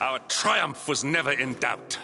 Our triumph was never in doubt.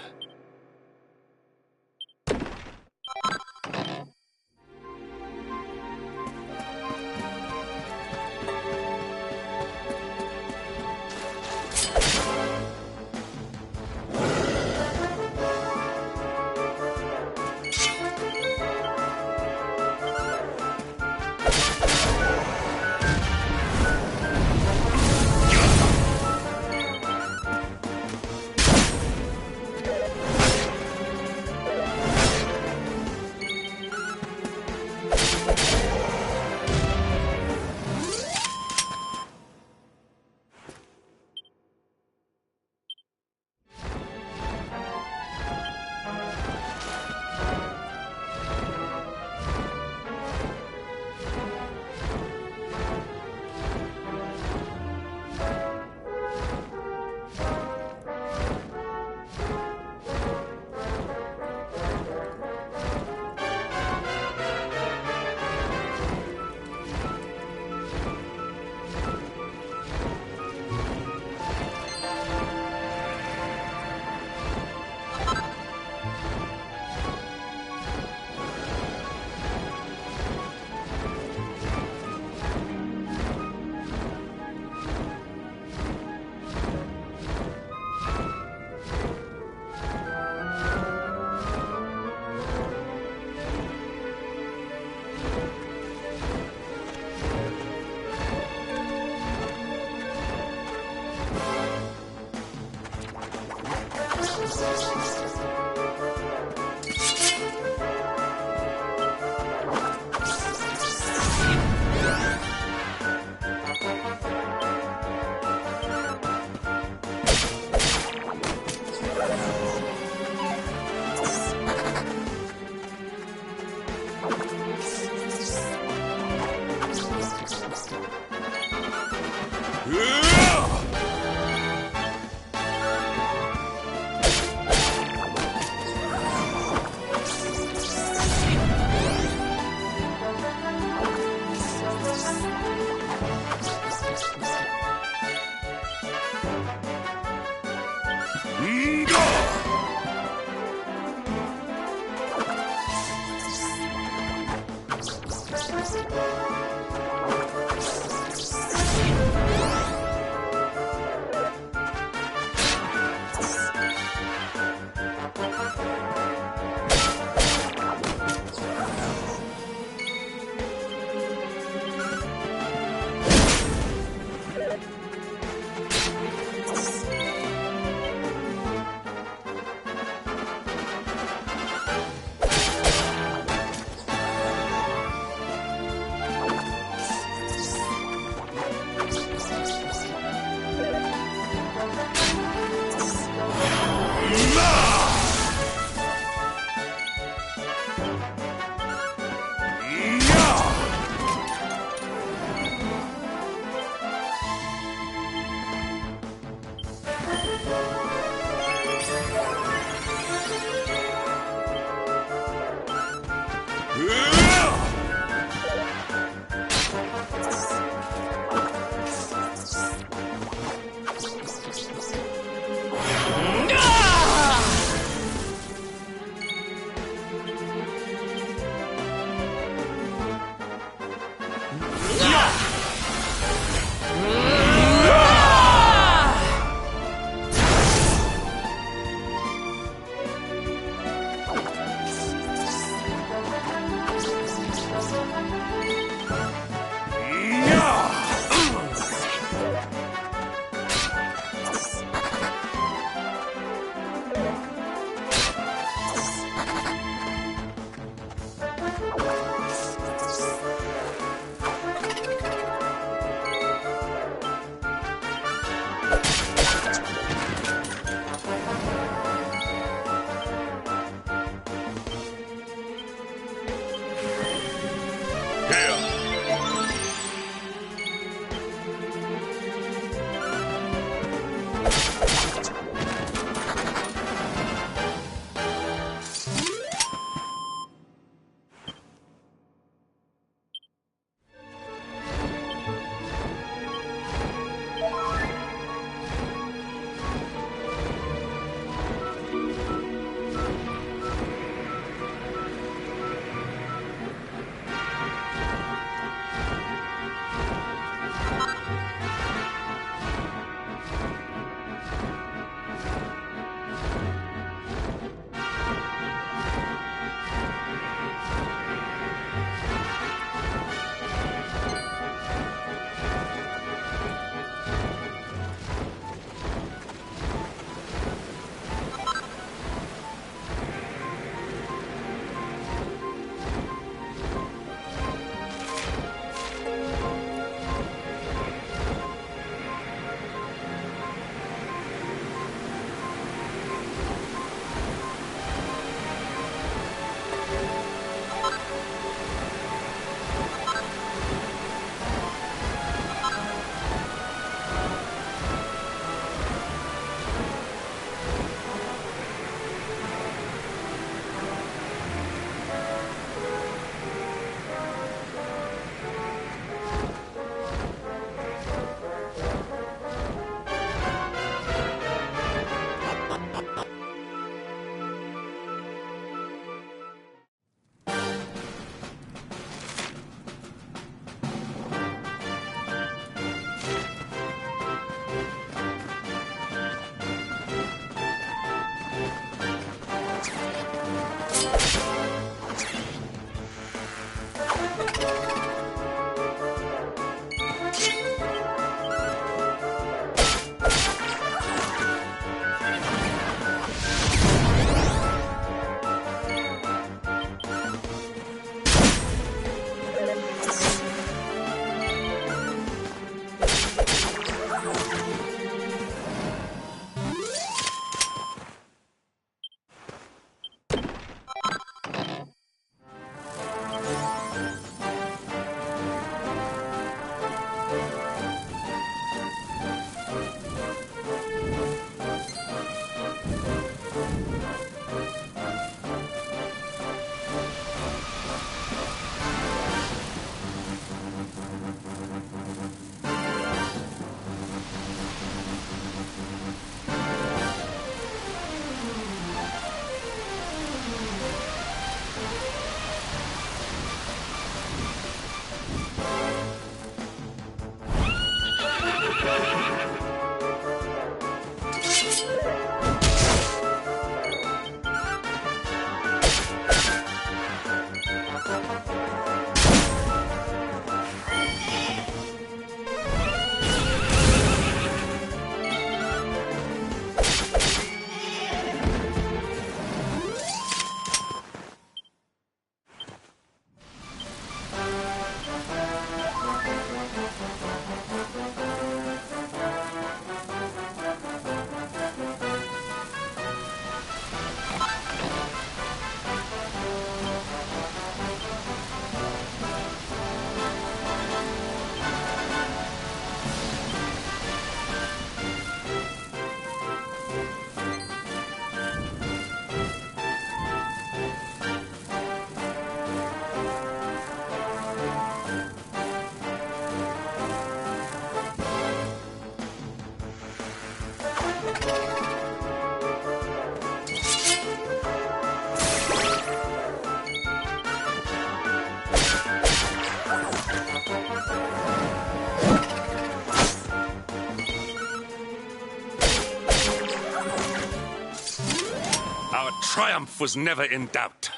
Our triumph was never in doubt.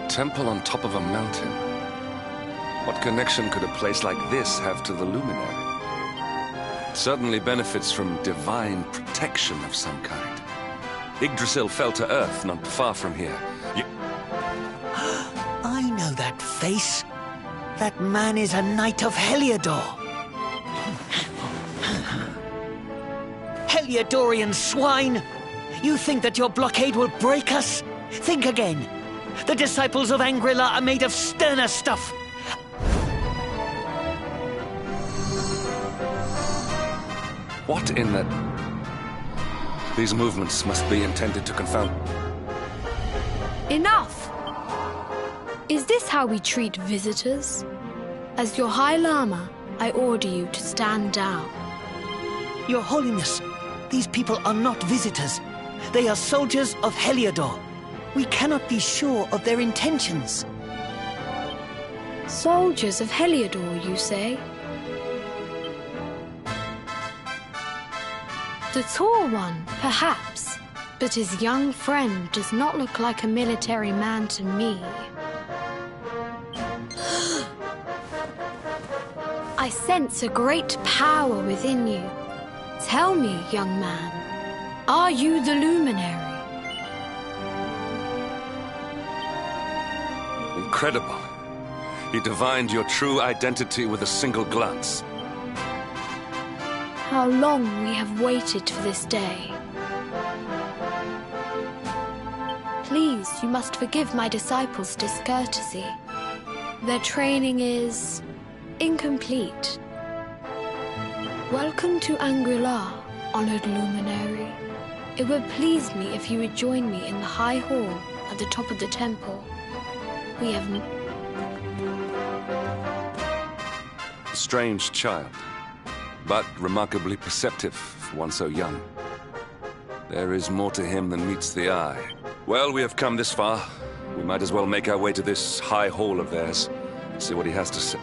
Temple on top of a mountain. What connection could a place like this have to the luminary? It certainly benefits from divine protection of some kind. Yggdrasil fell to earth not far from here. I know that face. That man is a knight of Heliodor. Heliodorian swine! You think that your blockade will break us? Think again. The disciples of Angrila are made of sterner stuff. What in the... These movements must be intended to confound... Enough! Is this how we treat visitors? As your High Lama, I order you to stand down. Your Holiness, these people are not visitors. They are soldiers of Heliodor. We cannot be sure of their intentions. Soldiers of Heliodor, you say? The tall one, perhaps. But his young friend does not look like a military man to me. I sense a great power within you. Tell me, young man, are you the luminary? Incredible. You divined your true identity with a single glance. How long we have waited for this day. Please, you must forgive my disciples' discourtesy. Their training is incomplete. Welcome to Angular, honored luminary. It would please me if you would join me in the high hall at the top of the temple. We have... A strange child, but remarkably perceptive for one so young. There is more to him than meets the eye. Well, we have come this far. We might as well make our way to this high hall of theirs. See what he has to say.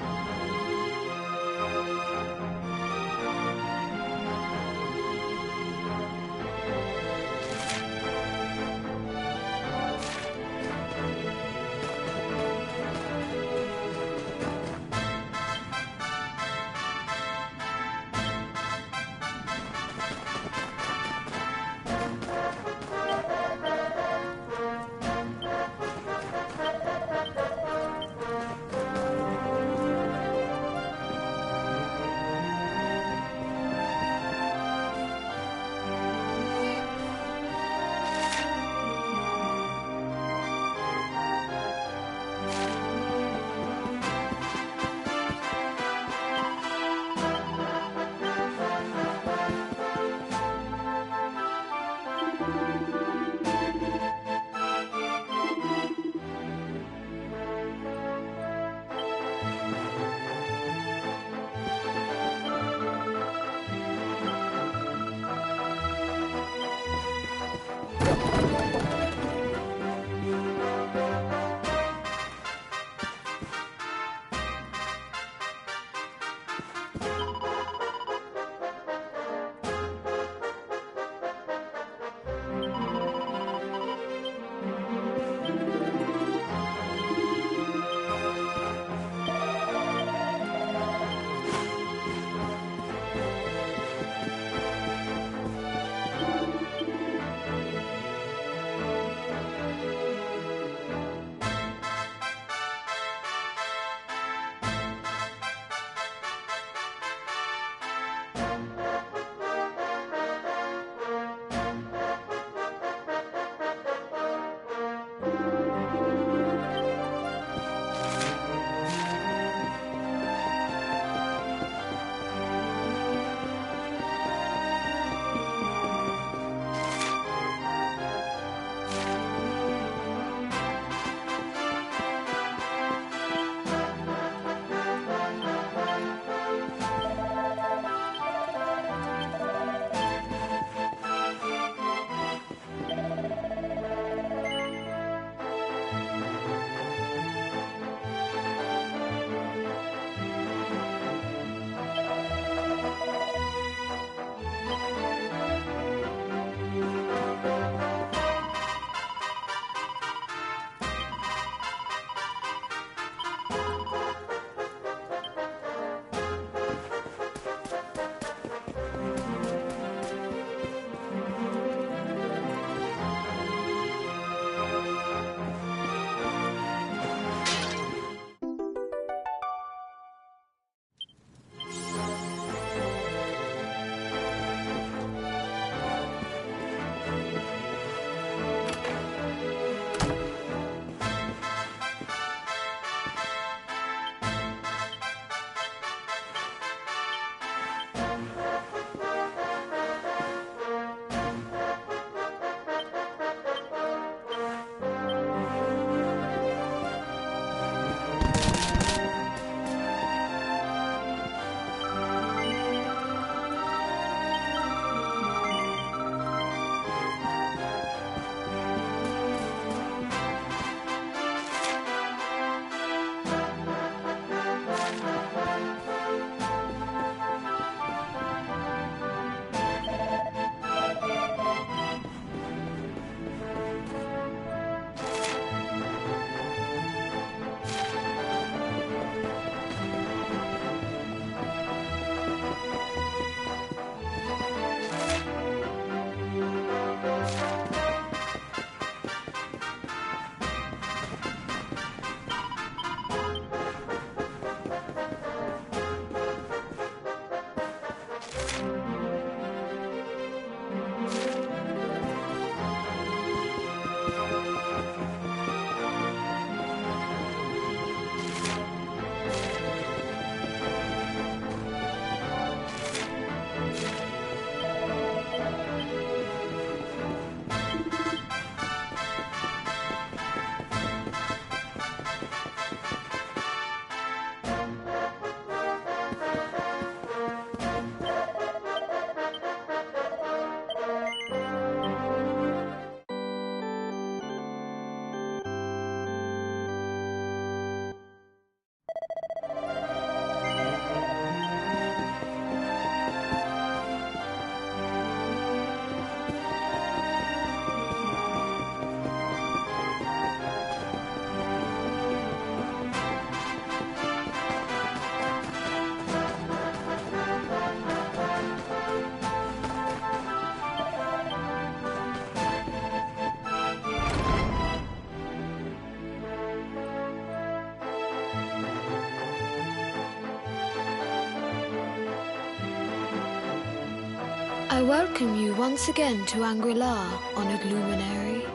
I welcome you once again to Angri-La, honored luminary.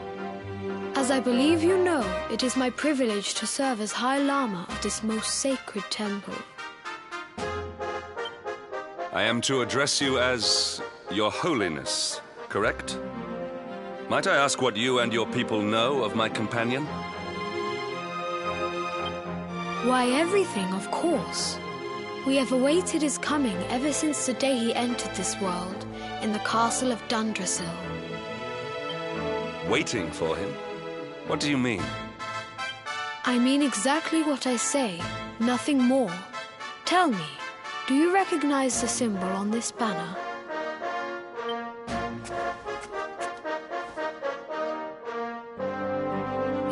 As I believe you know, it is my privilege to serve as High Lama of this most sacred temple. I am to address you as Your Holiness, correct? Might I ask what you and your people know of my companion? Why, everything, of course. We have awaited his coming ever since the day he entered this world in the castle of Dundrasil. Waiting for him? What do you mean? I mean exactly what I say, nothing more. Tell me, do you recognize the symbol on this banner?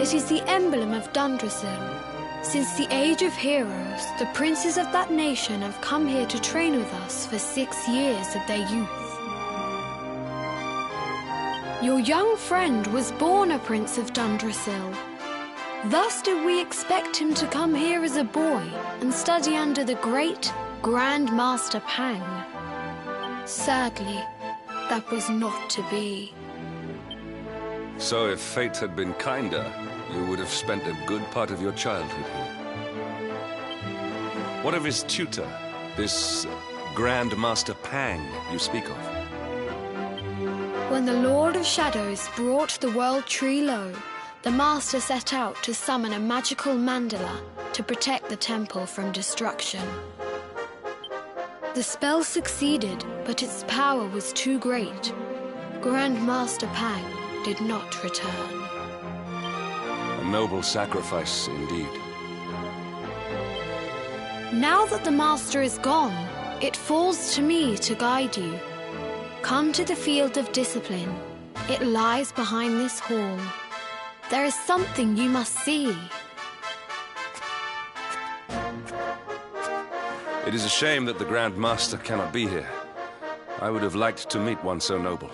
It is the emblem of Dundrasil. Since the age of heroes, the princes of that nation have come here to train with us for 6 years of their youth. Your young friend was born a prince of Dundrasil. Thus did we expect him to come here as a boy and study under the great Grand Master Pang. Sadly, that was not to be. So if fate had been kinder, you would have spent a good part of your childhood here. What of his tutor, this Grand Master Pang you speak of? When the Lord of Shadows brought the World Tree low, the Master set out to summon a magical mandala to protect the temple from destruction. The spell succeeded, but its power was too great. Grand Master Pang did not return. A noble sacrifice, indeed. Now that the Master is gone, it falls to me to guide you. Come to the Field of Discipline. It lies behind this hall. There is something you must see. It is a shame that the Grand Master cannot be here. I would have liked to meet one so noble.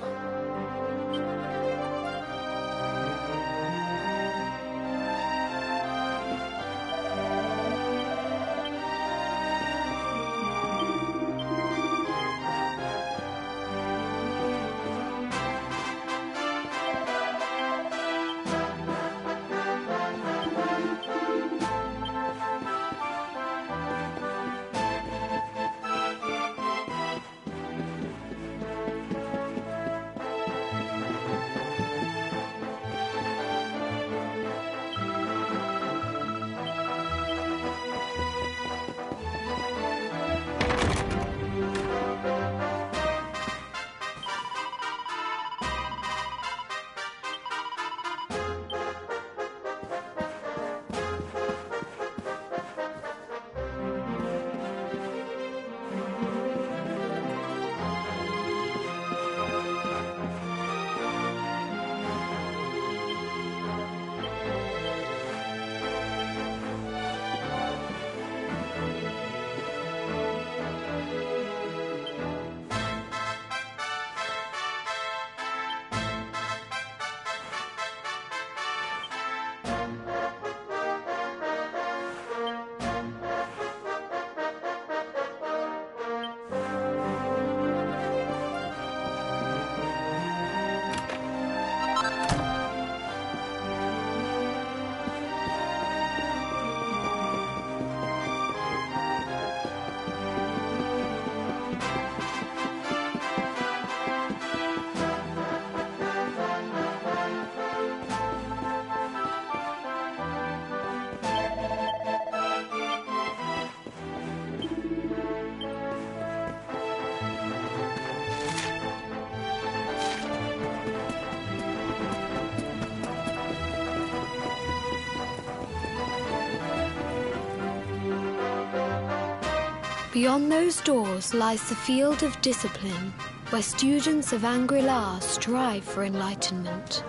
Beyond those doors lies the Field of Discipline, where students of Angri-La strive for enlightenment.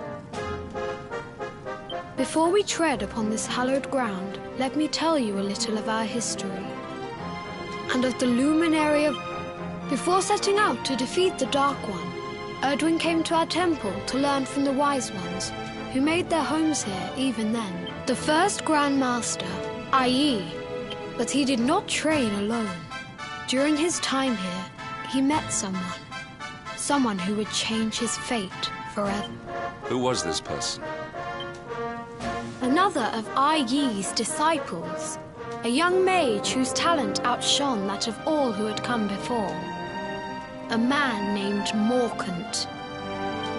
Before we tread upon this hallowed ground, let me tell you a little of our history, and of the luminary of... Before setting out to defeat the Dark One, Erdwin came to our temple to learn from the Wise Ones, who made their homes here even then. The first Grand Master, i.e., but he did not train alone. During his time here, he met someone someone who would change his fate forever. Who was this person? Another of Ai Yi's disciples, a young mage whose talent outshone that of all who had come before. A man named Morkant.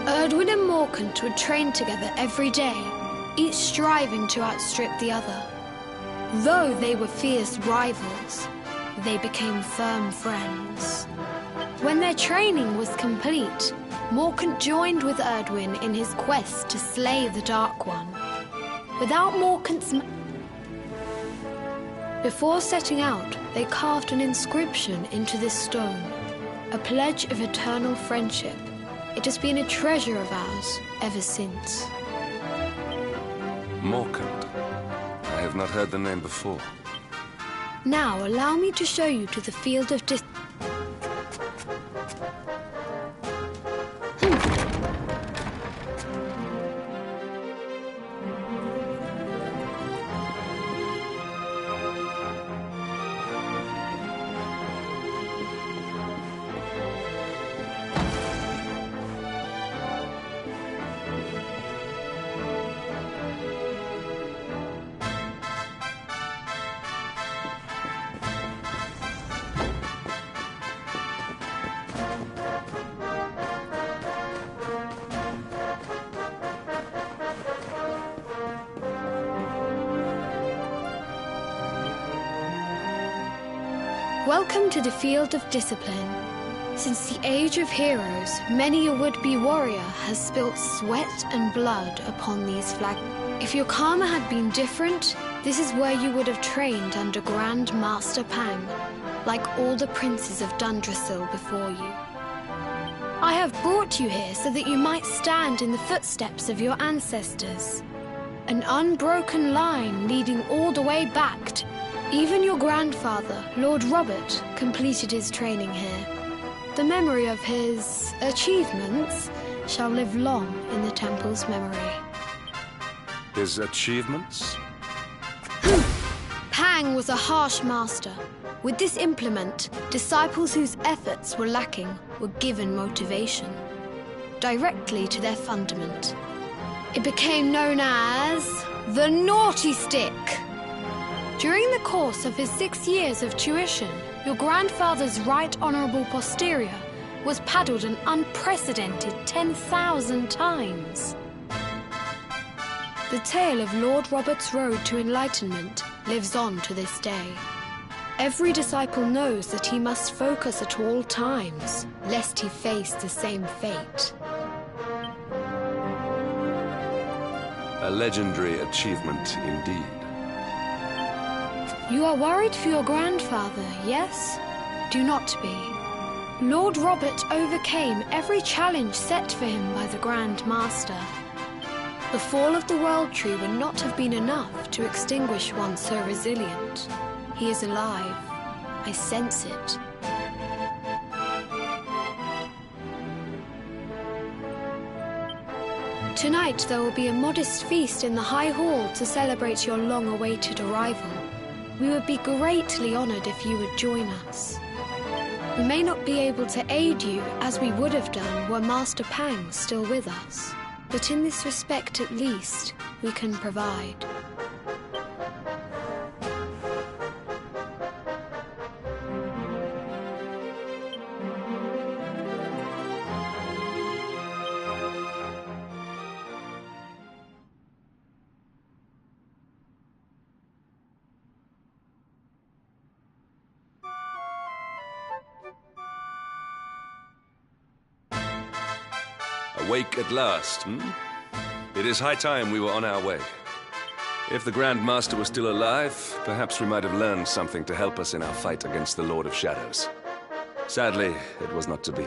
Erdwin and Morkant would train together every day, each striving to outstrip the other. Though they were fierce rivals, they became firm friends. When their training was complete, Morkant joined with Erdwin in his quest to slay the Dark One. Without Morkant's... Before setting out, they carved an inscription into this stone, a pledge of eternal friendship. It has been a treasure of ours ever since. Morkant. I have not heard the name before. Now, allow me to show you to the field of Welcome to the Field of Discipline. Since the Age of Heroes, many a would-be warrior has spilt sweat and blood upon these flags. If your karma had been different, this is where you would have trained under Grand Master Pang, like all the princes of Dundrasil before you. I have brought you here so that you might stand in the footsteps of your ancestors. An unbroken line leading all the way back to... Even your grandfather, Lord Robert, completed his training here. The memory of his achievements shall live long in the temple's memory. His achievements? Pang was a harsh master. With this implement, disciples whose efforts were lacking were given motivation, directly to their fundament. It became known as the Naughty Stick. During the course of his 6 years of tuition, your grandfather's right honourable posterior was paddled an unprecedented 10,000 times. The tale of Lord Robert's road to enlightenment lives on to this day. Every disciple knows that he must focus at all times, lest he face the same fate. A legendary achievement indeed. You are worried for your grandfather, yes? Do not be. Lord Robert overcame every challenge set for him by the Grand Master. The fall of the World Tree would not have been enough to extinguish one so resilient. He is alive. I sense it. Tonight there will be a modest feast in the High Hall to celebrate your long-awaited arrival. We would be greatly honored if you would join us. We may not be able to aid you as we would have done were Master Pang still with us, but in this respect at least, we can provide. Awake at last, hmm? It is high time we were on our way. If the Grand Master was still alive, perhaps we might have learned something to help us in our fight against the Lord of Shadows. Sadly, it was not to be.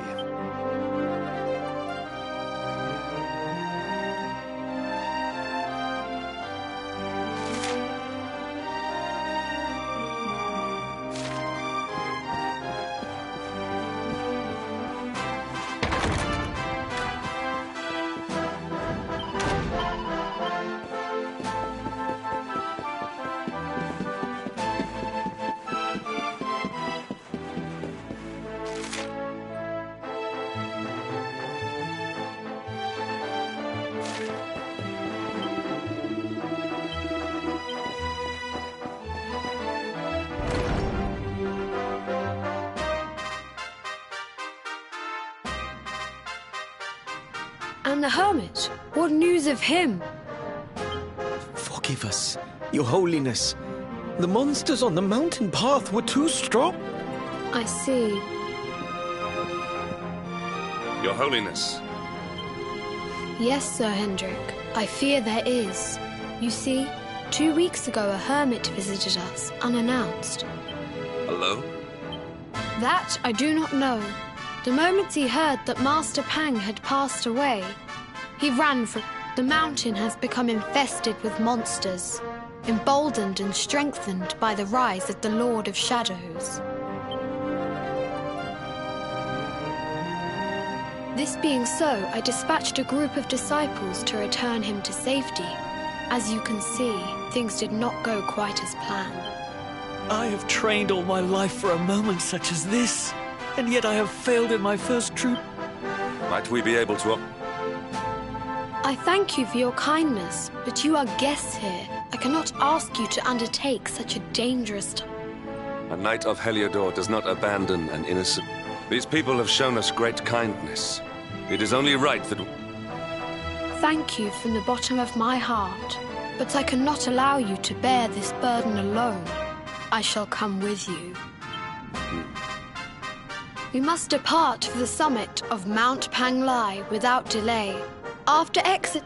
And the hermit? What news of him? Forgive us, Your Holiness. The monsters on the mountain path were too strong. I see. Your Holiness. Yes, Sir Hendrik. I fear there is. You see, 2 weeks ago a hermit visited us, unannounced. Hello? That I do not know. The moment he heard that Master Pang had passed away, he ran from... The mountain has become infested with monsters, emboldened and strengthened by the rise of the Lord of Shadows. This being so, I dispatched a group of disciples to return him to safety. As you can see, things did not go quite as planned. I have trained all my life for a moment such as this, and yet I have failed in my first troop. Might we be able to... I thank you for your kindness, but you are guests here. I cannot ask you to undertake such a dangerous... A knight of Heliodor does not abandon an innocent... These people have shown us great kindness. It is only right that... Thank you from the bottom of my heart, but I cannot allow you to bear this burden alone. I shall come with you. We must depart for the summit of Mount Panglai without delay. After exit...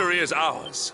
victory is ours.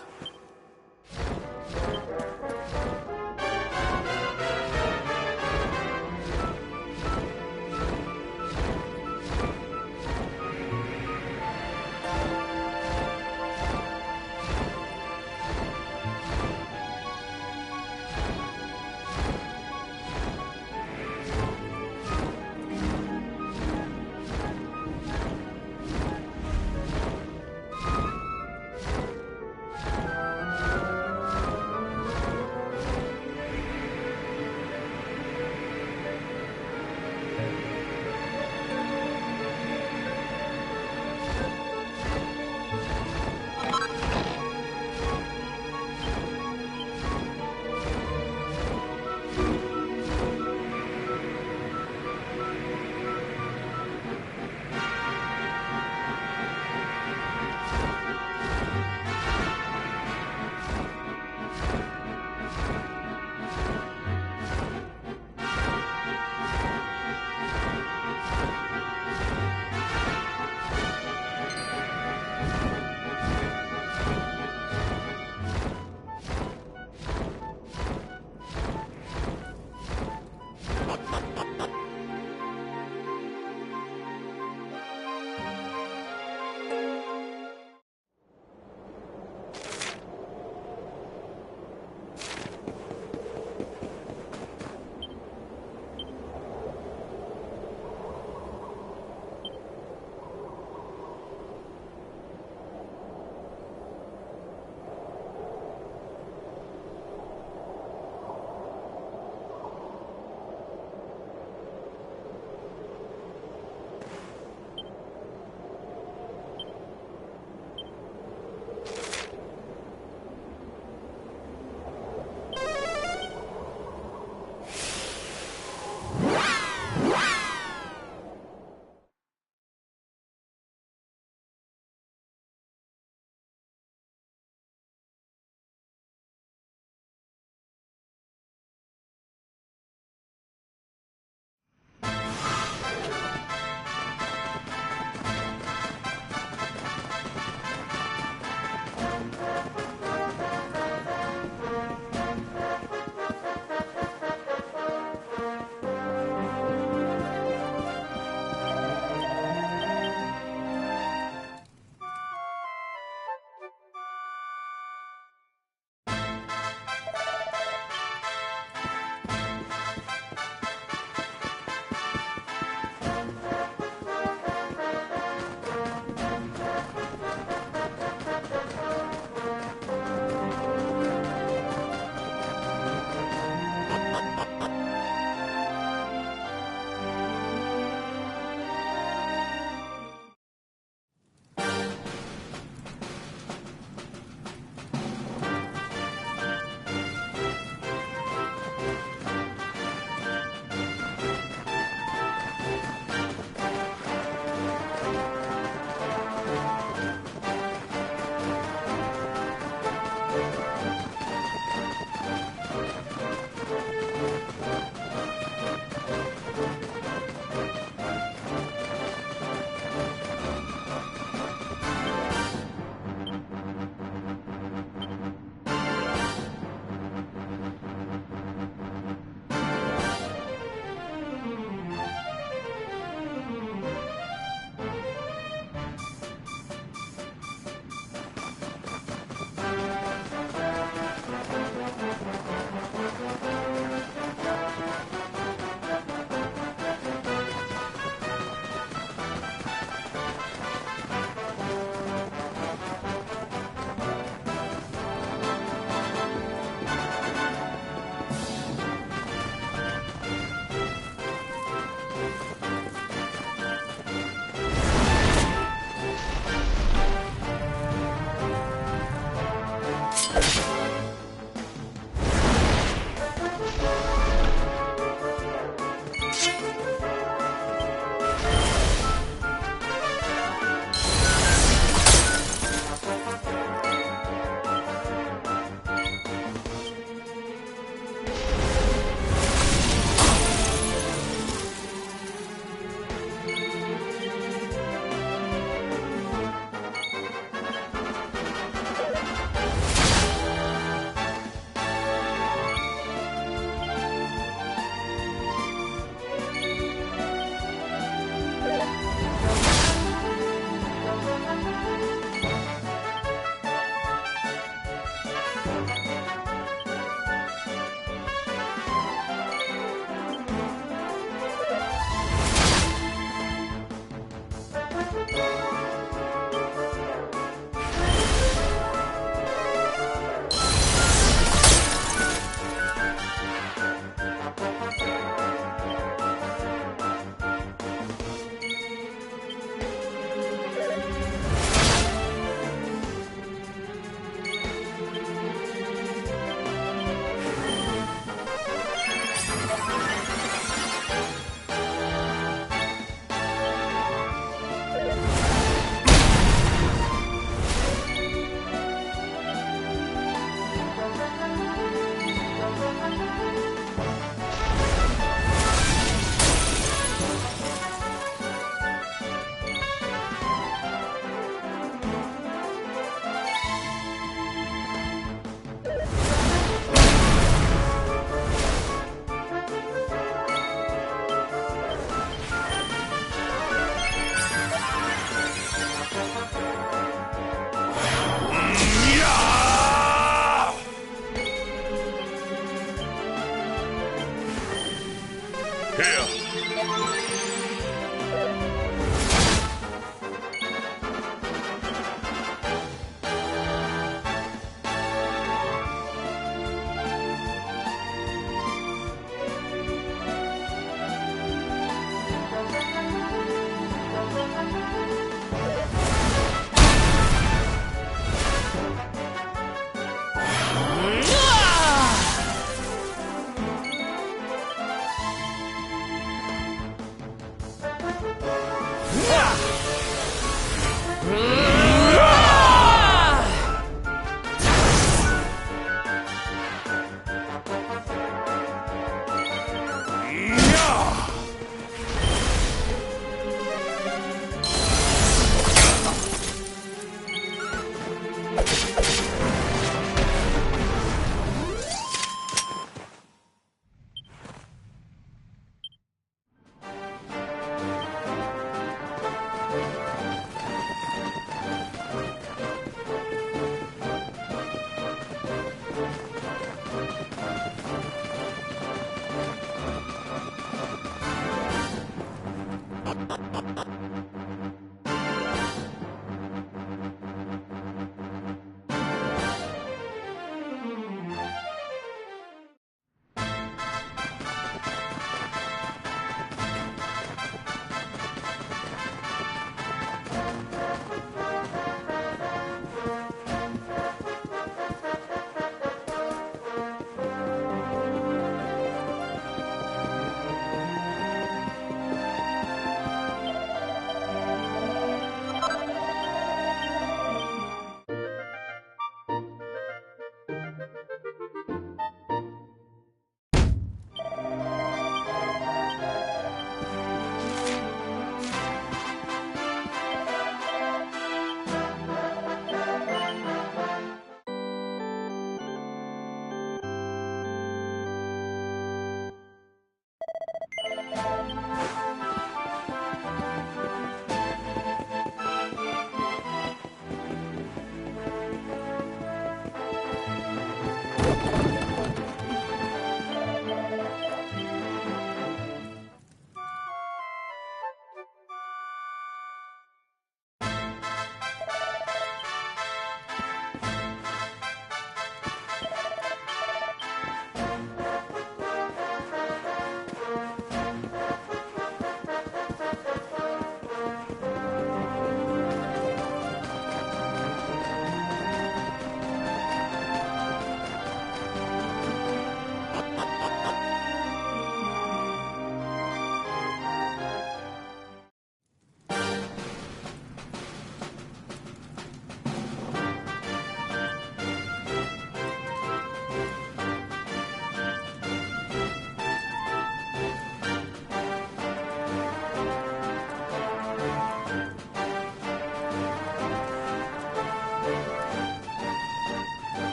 Here!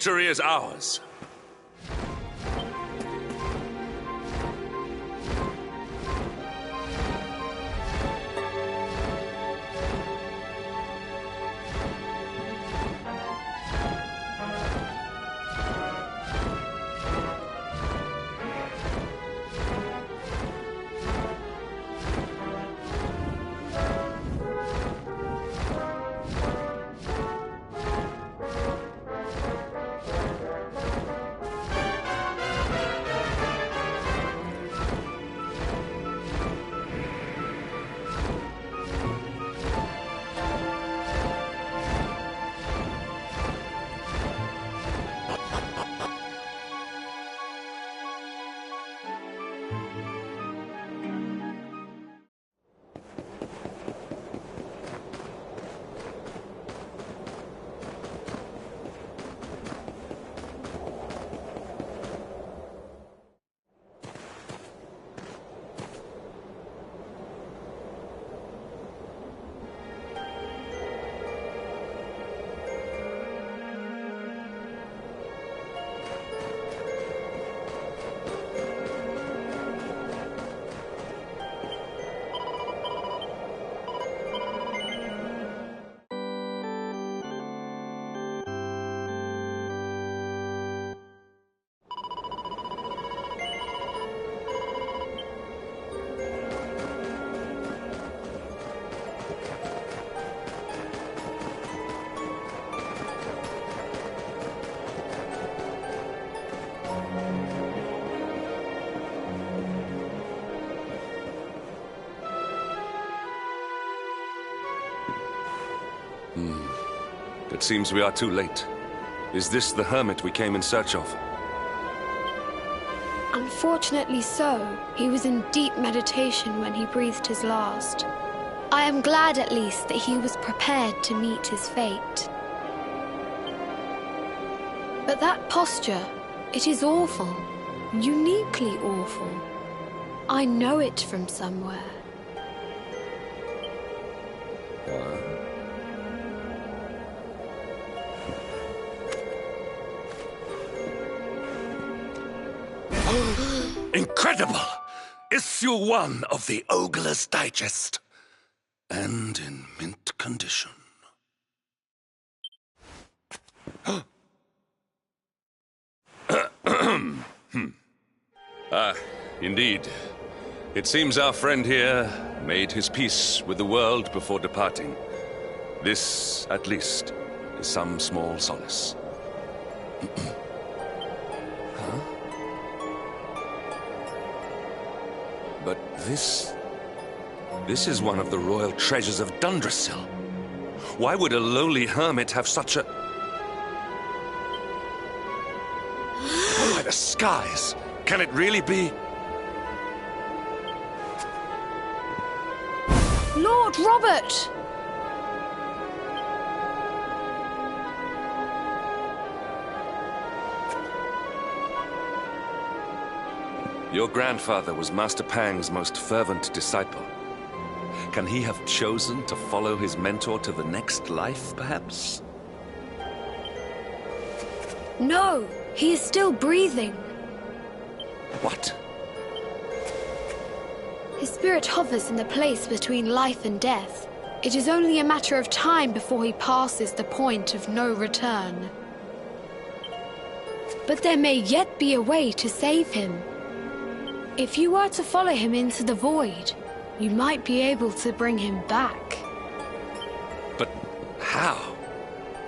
victory is ours. It seems we are too late. Is this the hermit we came in search of? Unfortunately so. He was in deep meditation when he breathed his last. I am glad at least that he was prepared to meet his fate. But that posture, it is awful. Uniquely awful. I know it from somewhere. Incredible! Issue 1 of the Ogler's Digest. And in mint condition. Indeed. It seems our friend here made his peace with the world before departing. This, at least, is some small solace. But this is one of the royal treasures of Dundrasil. Why would a lowly hermit have such a... Oh, by the skies! Can it really be? Lord Robert! Your grandfather was Master Pang's most fervent disciple. Can he have chosen to follow his mentor to the next life, perhaps? No, he is still breathing. What? His spirit hovers in the place between life and death. It is only a matter of time before he passes the point of no return. But there may yet be a way to save him. If you were to follow him into the void, you might be able to bring him back. But how?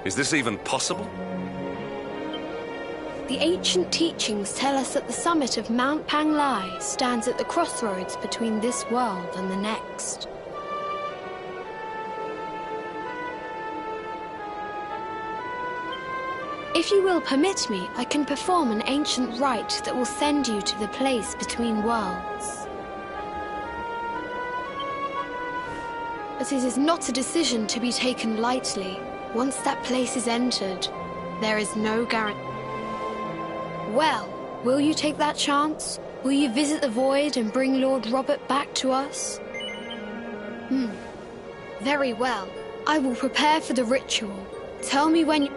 Is this even possible? The ancient teachings tell us that the summit of Mount Panglai stands at the crossroads between this world and the next. If you will permit me, I can perform an ancient rite that will send you to the place between worlds. But it is not a decision to be taken lightly. Once that place is entered, there is no guarantee. Well, will you take that chance? Will you visit the void and bring Lord Robert back to us? Very well. I will prepare for the ritual. Tell me when you...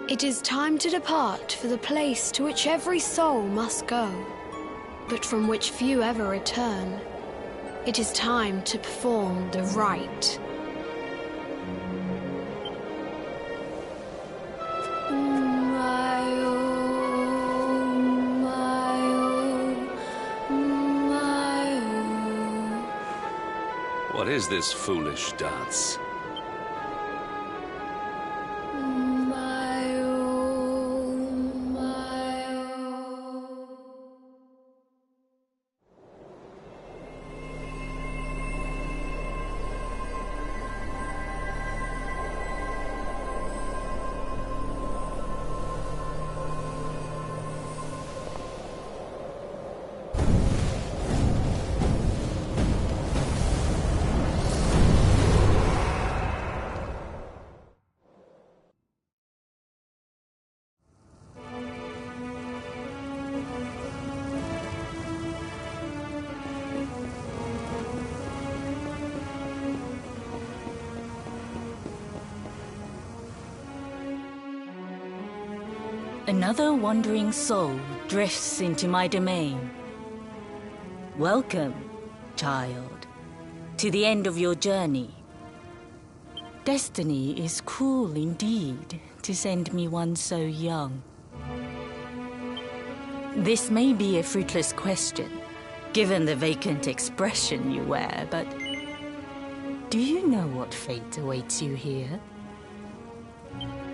It is time to depart for the place to which every soul must go, but from which few ever return. It is time to perform the rite. What is this foolish dance? Another wandering soul drifts into my domain. Welcome, child, to the end of your journey. Destiny is cruel indeed to send me one so young. This may be a fruitless question, given the vacant expression you wear, but do you know what fate awaits you here?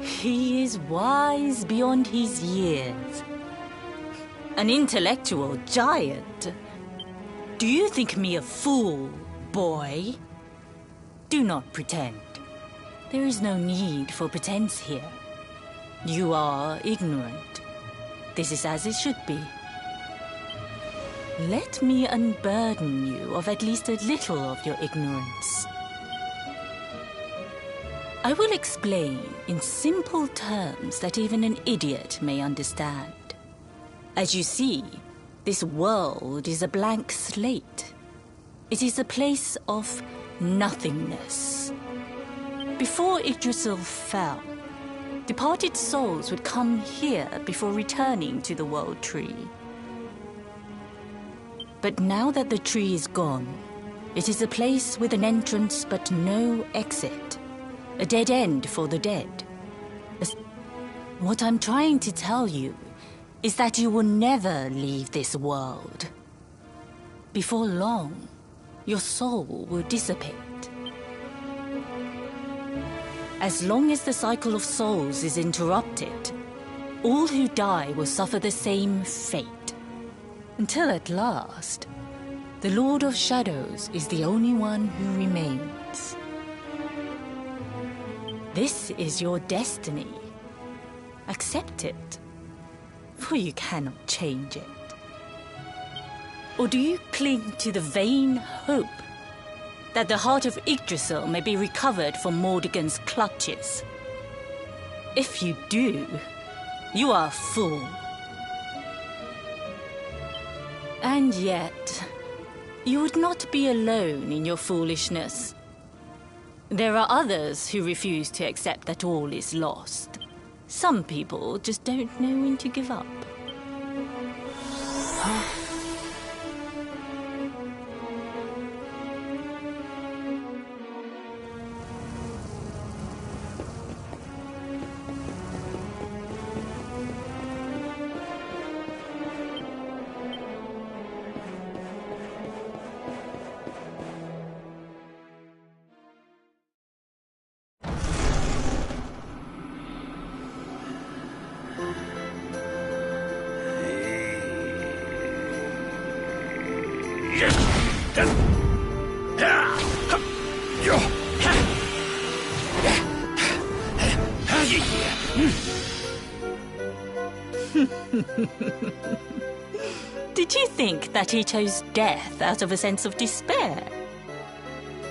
He is wise beyond his years. An intellectual giant. Do you think me a fool, boy? Do not pretend. There is no need for pretense here. You are ignorant. This is as it should be. Let me unburden you of at least a little of your ignorance. I will explain in simple terms that even an idiot may understand. As you see, this world is a blank slate. It is a place of nothingness. Before Yggdrasil fell, departed souls would come here before returning to the World Tree. But now that the tree is gone, it is a place with an entrance but no exit. A dead end for the dead. What I'm trying to tell you is that you will never leave this world. Before long, your soul will dissipate. As long as the cycle of souls is interrupted, all who die will suffer the same fate. Until at last, the Lord of Shadows is the only one who remains. This is your destiny. Accept it, for you cannot change it. Or do you cling to the vain hope that the heart of Yggdrasil may be recovered from Mordegon's clutches? If you do, you are a fool. And yet, you would not be alone in your foolishness. There are others who refuse to accept that all is lost. Some people just don't know when to give up. Did you think that he chose death out of a sense of despair?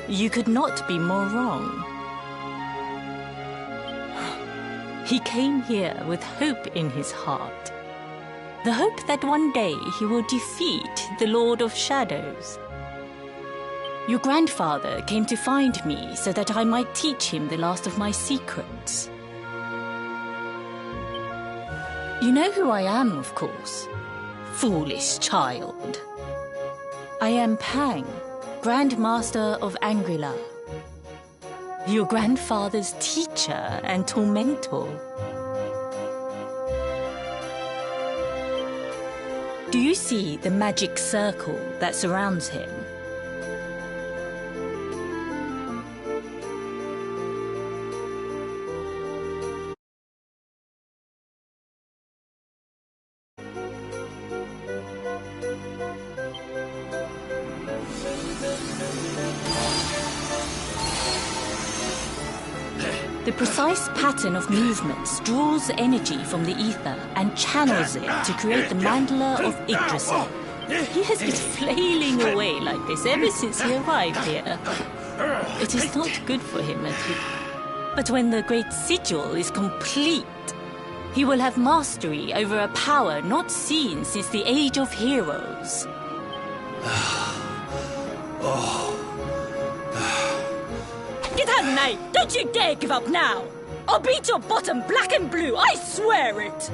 You could not be more wrong. He came here with hope in his heart. The hope that one day he will defeat the Lord of Shadows. Your grandfather came to find me so that I might teach him the last of my secrets. You know who I am, of course. Foolish child. I am Pang, Grand Master of Angrila. Your grandfather's teacher and tormentor. Do you see the magic circle that surrounds him? The precise pattern of movements draws energy from the ether and channels it to create the mandala of Yggdrasil. He has been flailing away like this ever since he arrived here. It is not good for him, but when the great sigil is complete, he will have mastery over a power not seen since the Age of Heroes. Get out, mate! Don't you dare give up now! I'll beat your bottom black and blue, I swear it!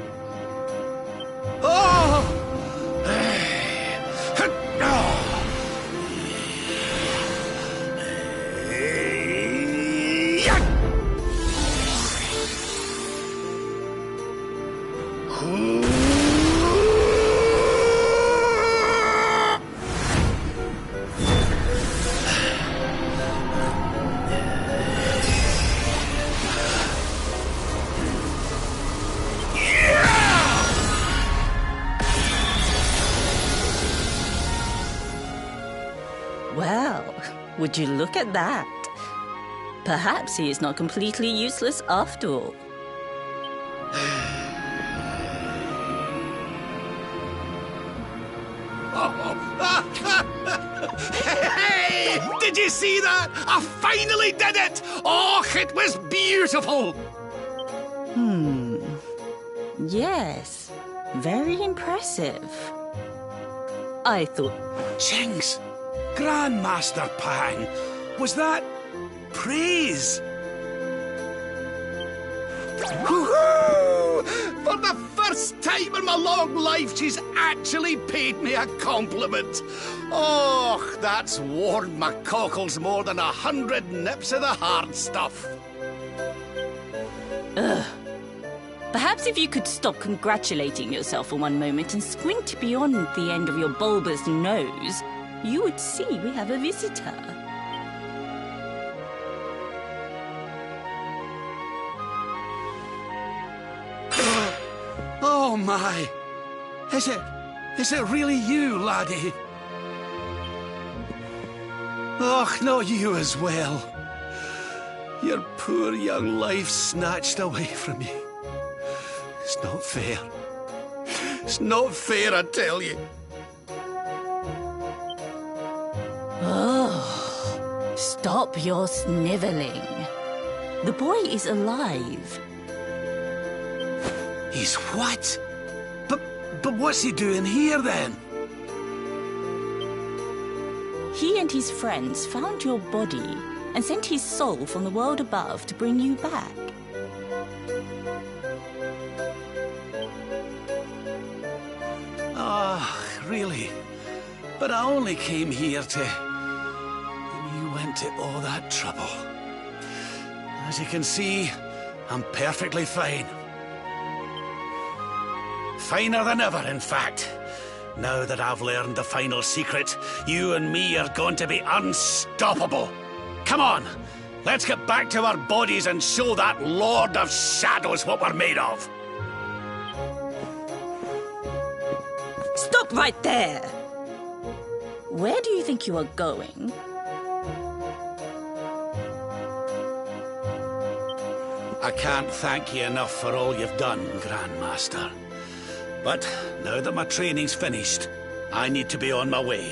Well, would you look at that? Perhaps he is not completely useless after all. Hey! Did you see that? I finally did it! Oh, it was beautiful! Yes, very impressive. I thought... Jinx! Grandmaster Pang! Was that... praise? Woohoo! For the first time in my long life, she's actually paid me a compliment. Oh, that's warmed my cockles more than 100 nips of the hard stuff. Perhaps if you could stop congratulating yourself for one moment and squint beyond the end of your bulbous nose, you would see we have a visitor. Oh my! Is it really you, laddie? Och, not you as well. Your poor young life snatched away from you. It's not fair. It's not fair, I tell you. Oh, stop your sniveling. The boy is alive. He's what? But what's he doing here then? He and his friends found your body and sent his soul from the world above to bring you back. Ah, really? But I only came here to... And you went to all that trouble. As you can see, I'm perfectly fine. Finer than ever, in fact. Now that I've learned the final secret, you and me are going to be unstoppable. Come on, let's get back to our bodies and show that Lord of Shadows what we're made of. Stop right there! Where do you think you are going? I can't thank you enough for all you've done, Grandmaster. But now that my training's finished, I need to be on my way.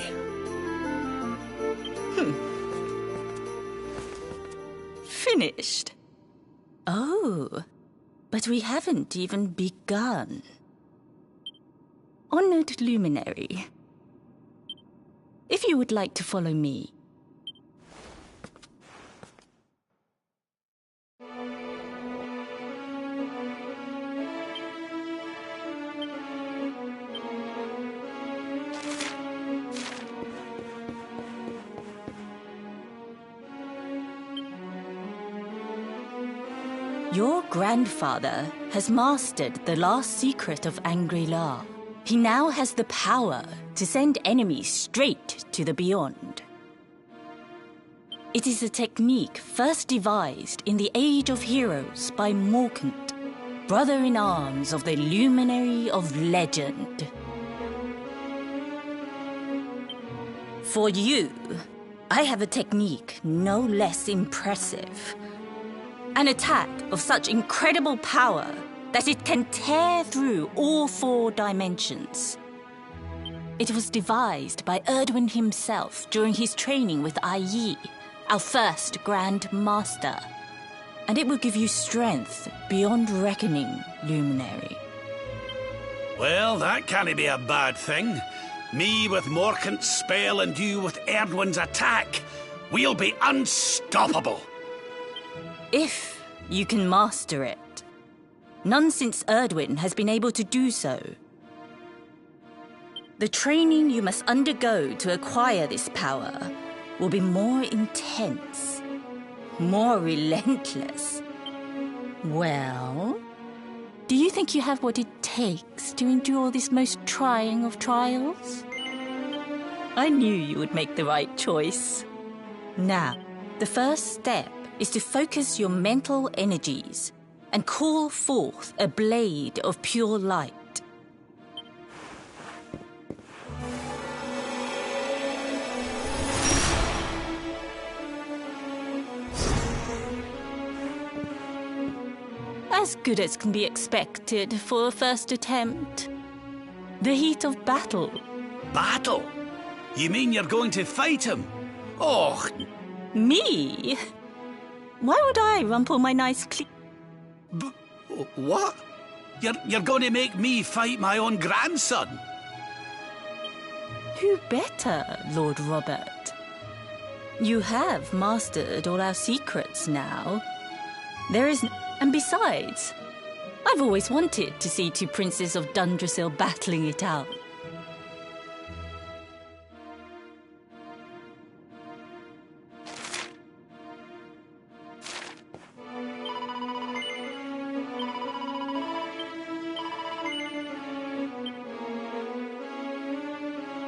Finished? Oh, but we haven't even begun. Honored Luminary, if you would like to follow me. Your grandfather has mastered the last secret of Angri-La. He now has the power to send enemies straight to the beyond. It is a technique first devised in the Age of Heroes by Morkant, brother-in-arms of the Luminary of Legend. For you, I have a technique no less impressive. An attack of such incredible power that it can tear through all 4 dimensions. It was devised by Erdwin himself during his training with Yi, our first Grand Master. And it will give you strength beyond reckoning, Luminary. Well, that can't be a bad thing. Me with Morkant's spell and you with Erdwin's attack. We'll be unstoppable. If you can master it. None since Erdwin has been able to do so. The training you must undergo to acquire this power will be more intense, more relentless. Well, do you think you have what it takes to endure this most trying of trials? I knew you would make the right choice. Now, the first step is to focus your mental energies and call forth a blade of pure light. As good as can be expected for a first attempt. The heat of battle. Battle? You mean you're going to fight him? Oh. Me? Why would I rumple my nice What? You're going to make me fight my own grandson? Who better, Lord Robert? You have mastered all our secrets now. There is... And besides, I've always wanted to see 2 princes of Dundrasil battling it out.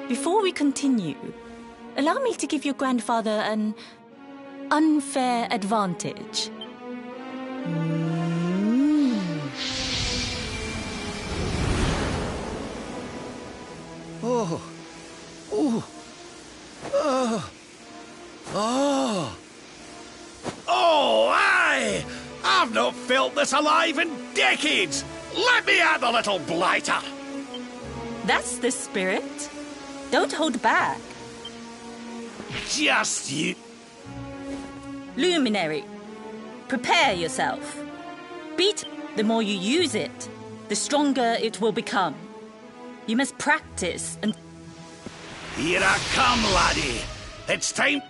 Before we continue, allow me to give your grandfather an unfair advantage. Oh. Oh. Oh, aye! I've not felt this alive in decades! Let me at the little blighter! That's the spirit. Don't hold back. Just you... Luminary, prepare yourself. Beat, the more you use it, the stronger it will become. You must practice and... Here I come, laddie. It's time...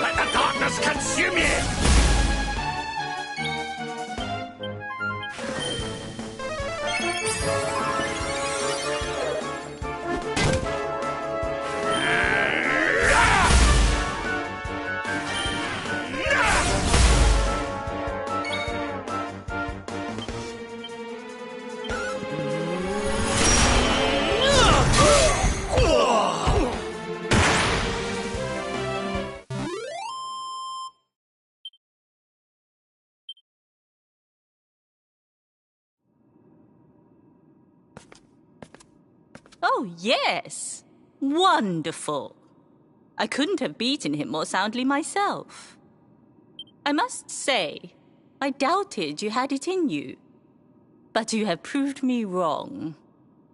Let the darkness consume you! Oh, yes. Wonderful. I couldn't have beaten him more soundly myself. I must say, I doubted you had it in you. But you have proved me wrong.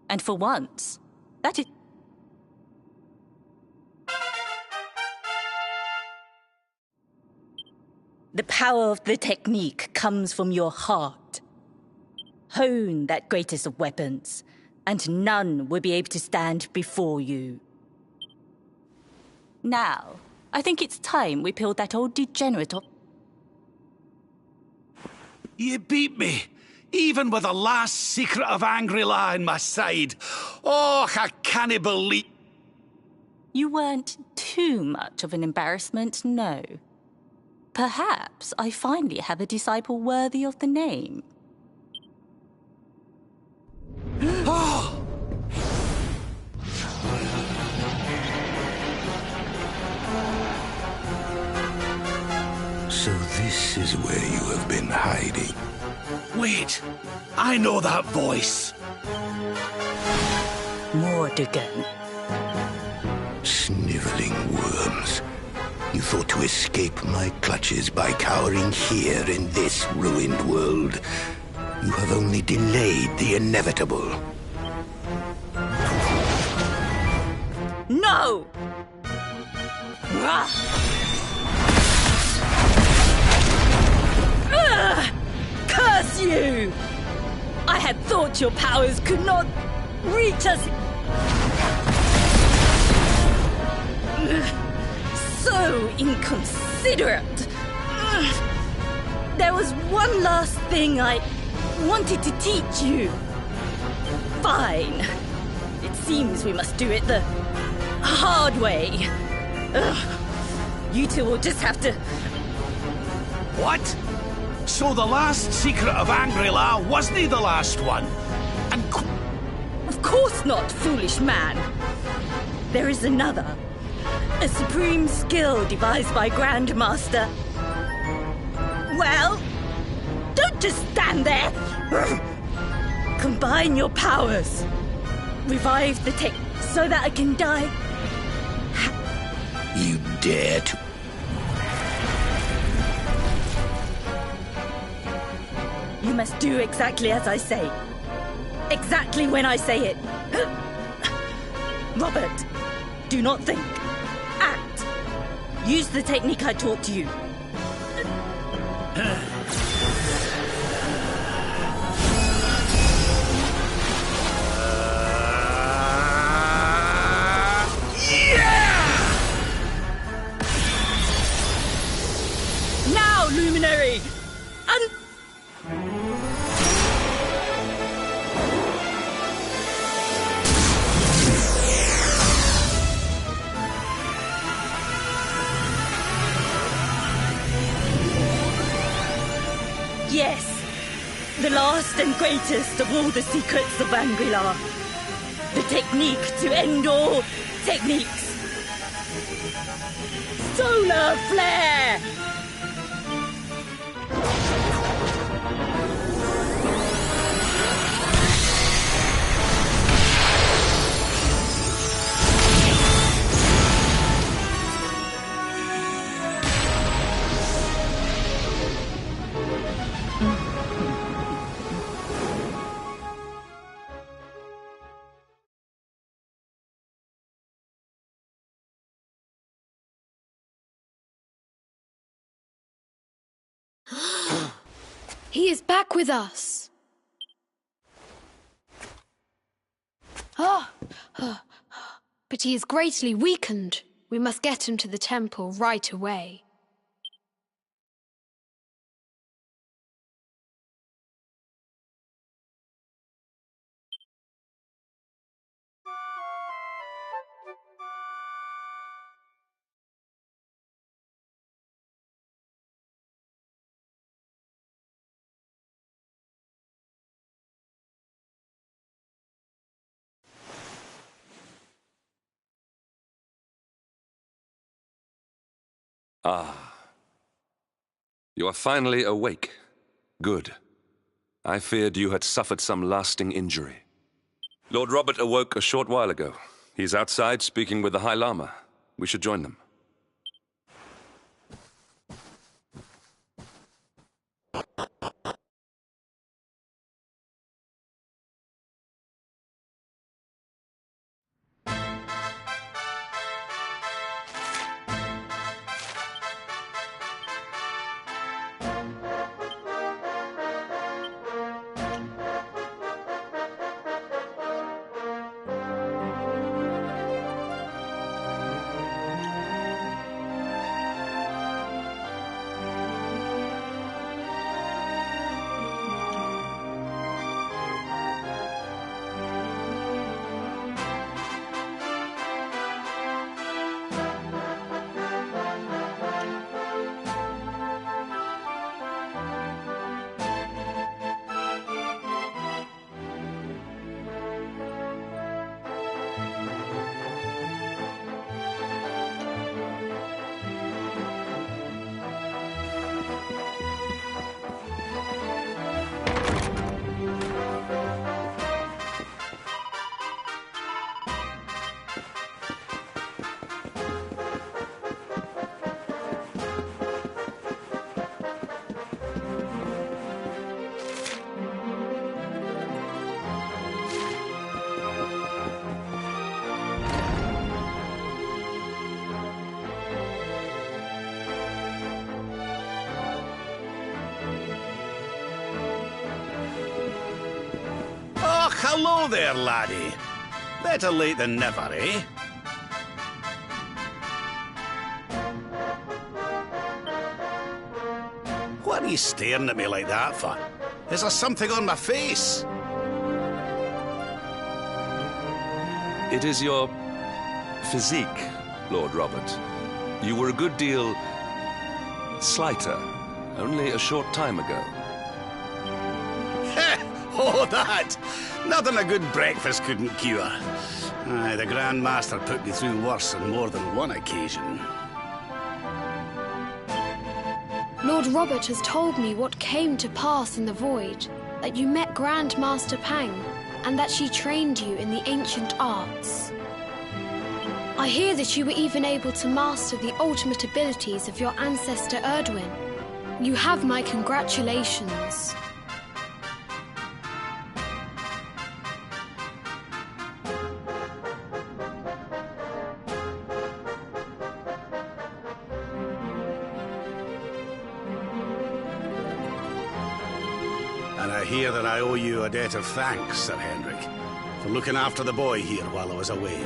And for once, that is... The power of the technique comes from your heart. Hone that greatest of weapons, and none will be able to stand before you. Now, I think it's time we peeled that old degenerate off. You beat me, even with the last secret of Angry-La in my side. Oh, I can't believe... You weren't too much of an embarrassment, no. Perhaps I finally have a disciple worthy of the name. So this is where you have been hiding. Wait, I know that voice. Mordegon. Sniveling worms. You thought to escape my clutches by cowering here in this ruined world. You have only delayed the inevitable. No! Curse you! I had thought your powers could not reach us. So inconsiderate. There was one last thing I wanted to teach you. Fine. It seems we must do it the hard way. You two will just have to... What? So the last secret of Angry-La wasn't the last one? And... Of course not, foolish man. There is another. A supreme skill devised by Grandmaster. Well, don't just stand there. Combine your powers. Revive the tech so that I can die. You dare to... You must do exactly as I say. Exactly when I say it. Robert, do not think. Act. Use the technique I taught to you. Now, Luminary! Yes, the last and greatest of all the secrets of Anguilla. The technique to end all techniques. Solar flare! He is back with us. But he is greatly weakened. We must get him to the temple right away. Ah. You are finally awake. Good. I feared you had suffered some lasting injury. Lord Robert awoke a short while ago. He's outside speaking with the High Lama. We should join them. Hello there, laddie. Better late than never, eh? What are you staring at me like that for? Is there something on my face? It is your physique, Lord Robert. You were a good deal slighter only a short time ago. Oh, that! Nothing a good breakfast couldn't cure. Aye, the Grand Master put me through worse on more than one occasion. Lord Robert has told me what came to pass in the void, that you met Grand Master Pang, and that she trained you in the ancient arts. I hear that you were even able to master the ultimate abilities of your ancestor Erdwin. You have my congratulations. And I hear that I owe you a debt of thanks, Sir Henrik, for looking after the boy here while I was away.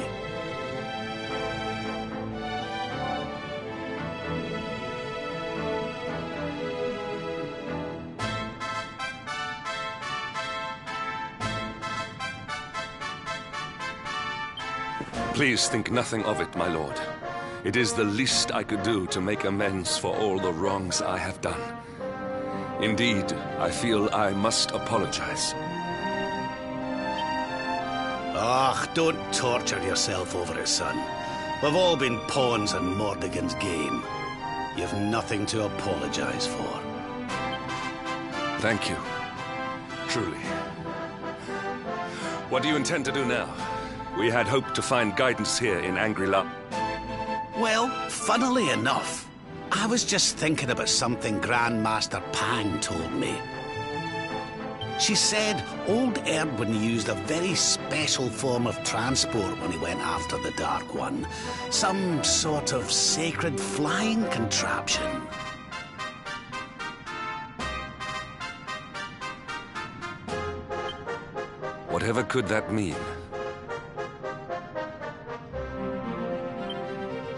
Please think nothing of it, my lord. It is the least I could do to make amends for all the wrongs I have done. Indeed, I feel I must apologize. Ah, don't torture yourself over it, son. We've all been pawns in Mordegon's game. You've nothing to apologize for. Thank you. Truly. What do you intend to do now? We had hoped to find guidance here in Angri-La. Well, funnily enough, I was just thinking about something Grandmaster Pang told me. She said old Erdwin used a very special form of transport when he went after the Dark One. Some sort of sacred flying contraption. Whatever could that mean?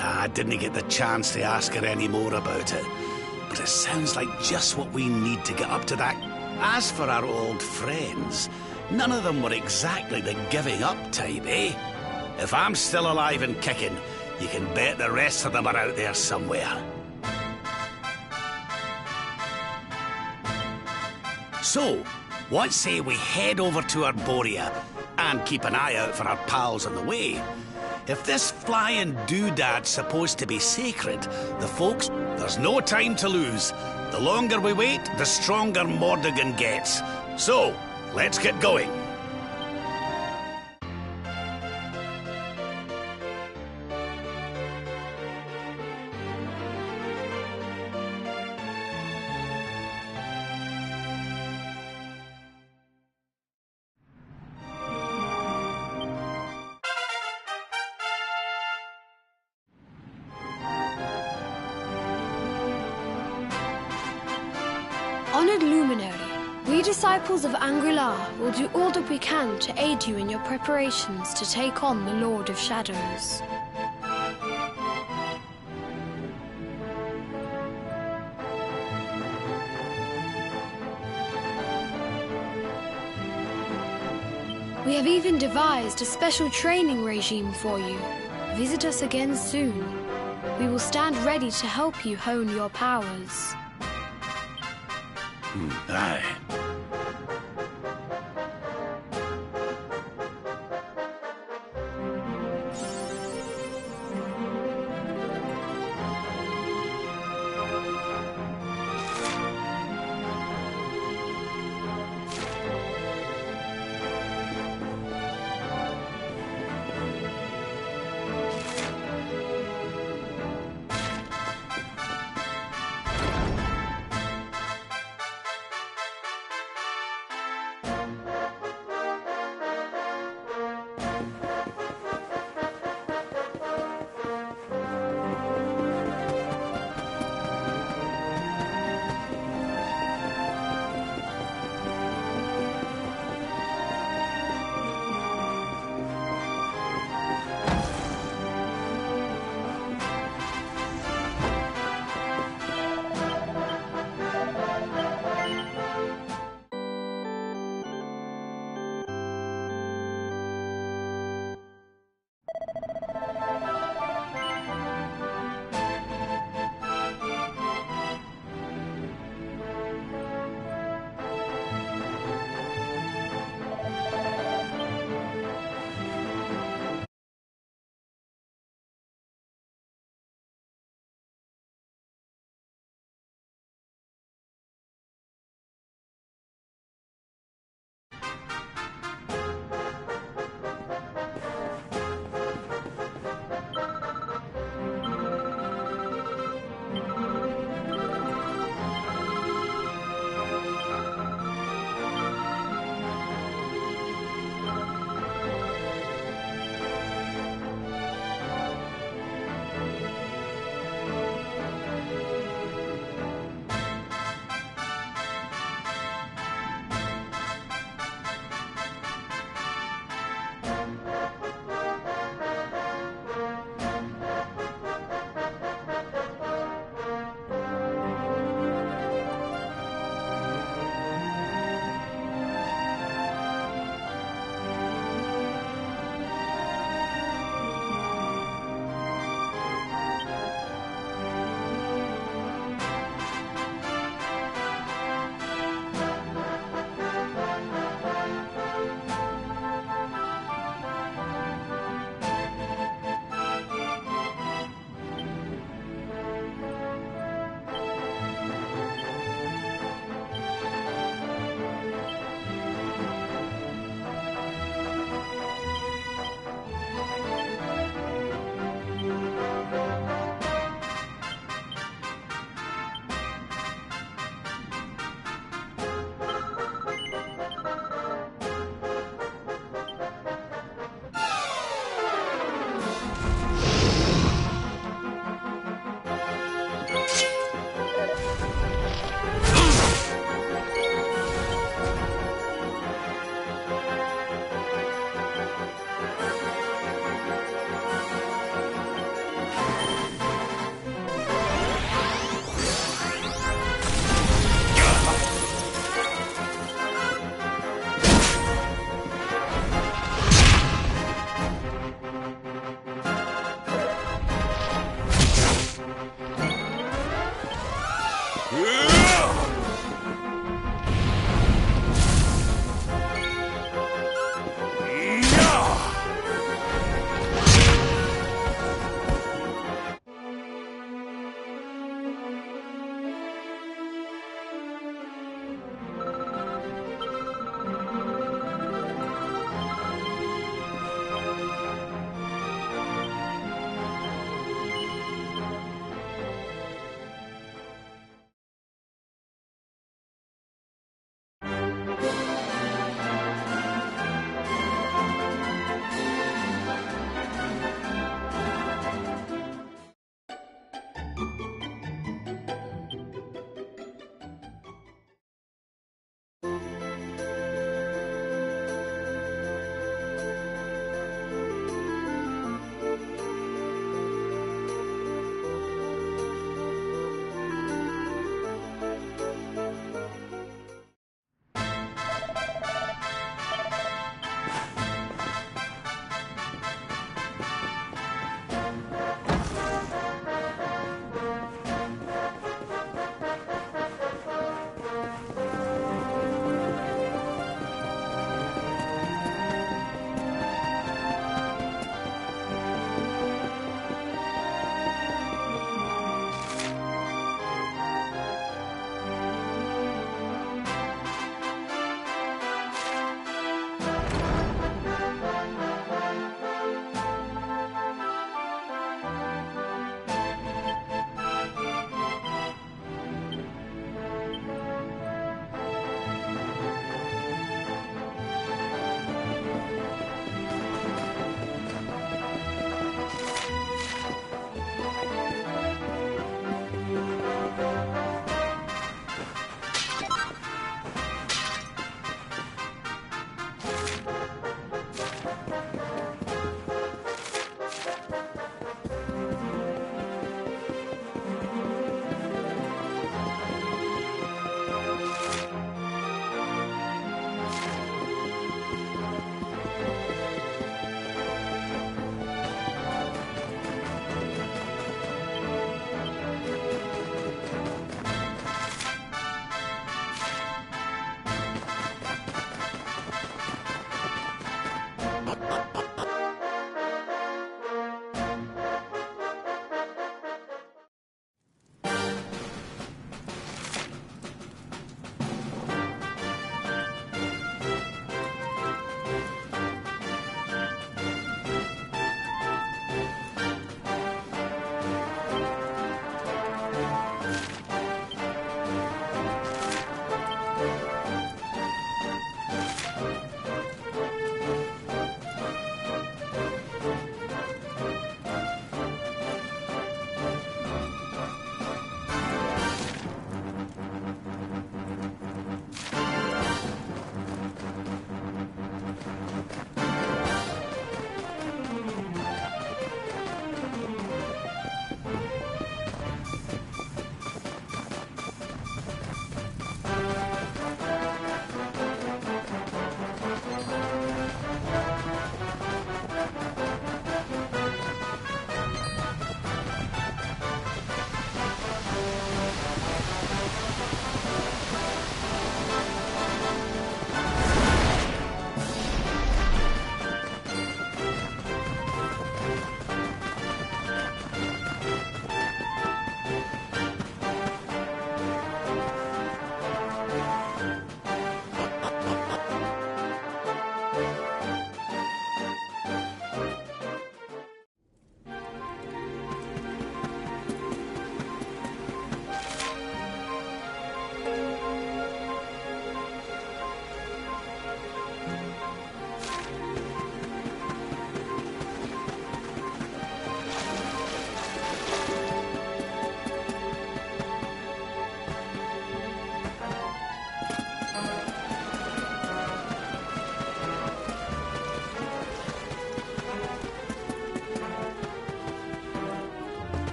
I didn't get the chance to ask her any more about it, but it sounds like just what we need to get up to that. As for our old friends, none of them were exactly the giving up type, eh? If I'm still alive and kicking, you can bet the rest of them are out there somewhere. So, what say we head over to Arborea and keep an eye out for our pals on the way? If this flying doodad's supposed to be sacred, the folks, there's no time to lose. The longer we wait, the stronger Mordegon gets. So, let's get going. Honored Luminary, we disciples of Angri-La will do all that we can to aid you in your preparations to take on the Lord of Shadows. We have even devised a special training regime for you. Visit us again soon. We will stand ready to help you hone your powers. Aye.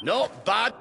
Not bad.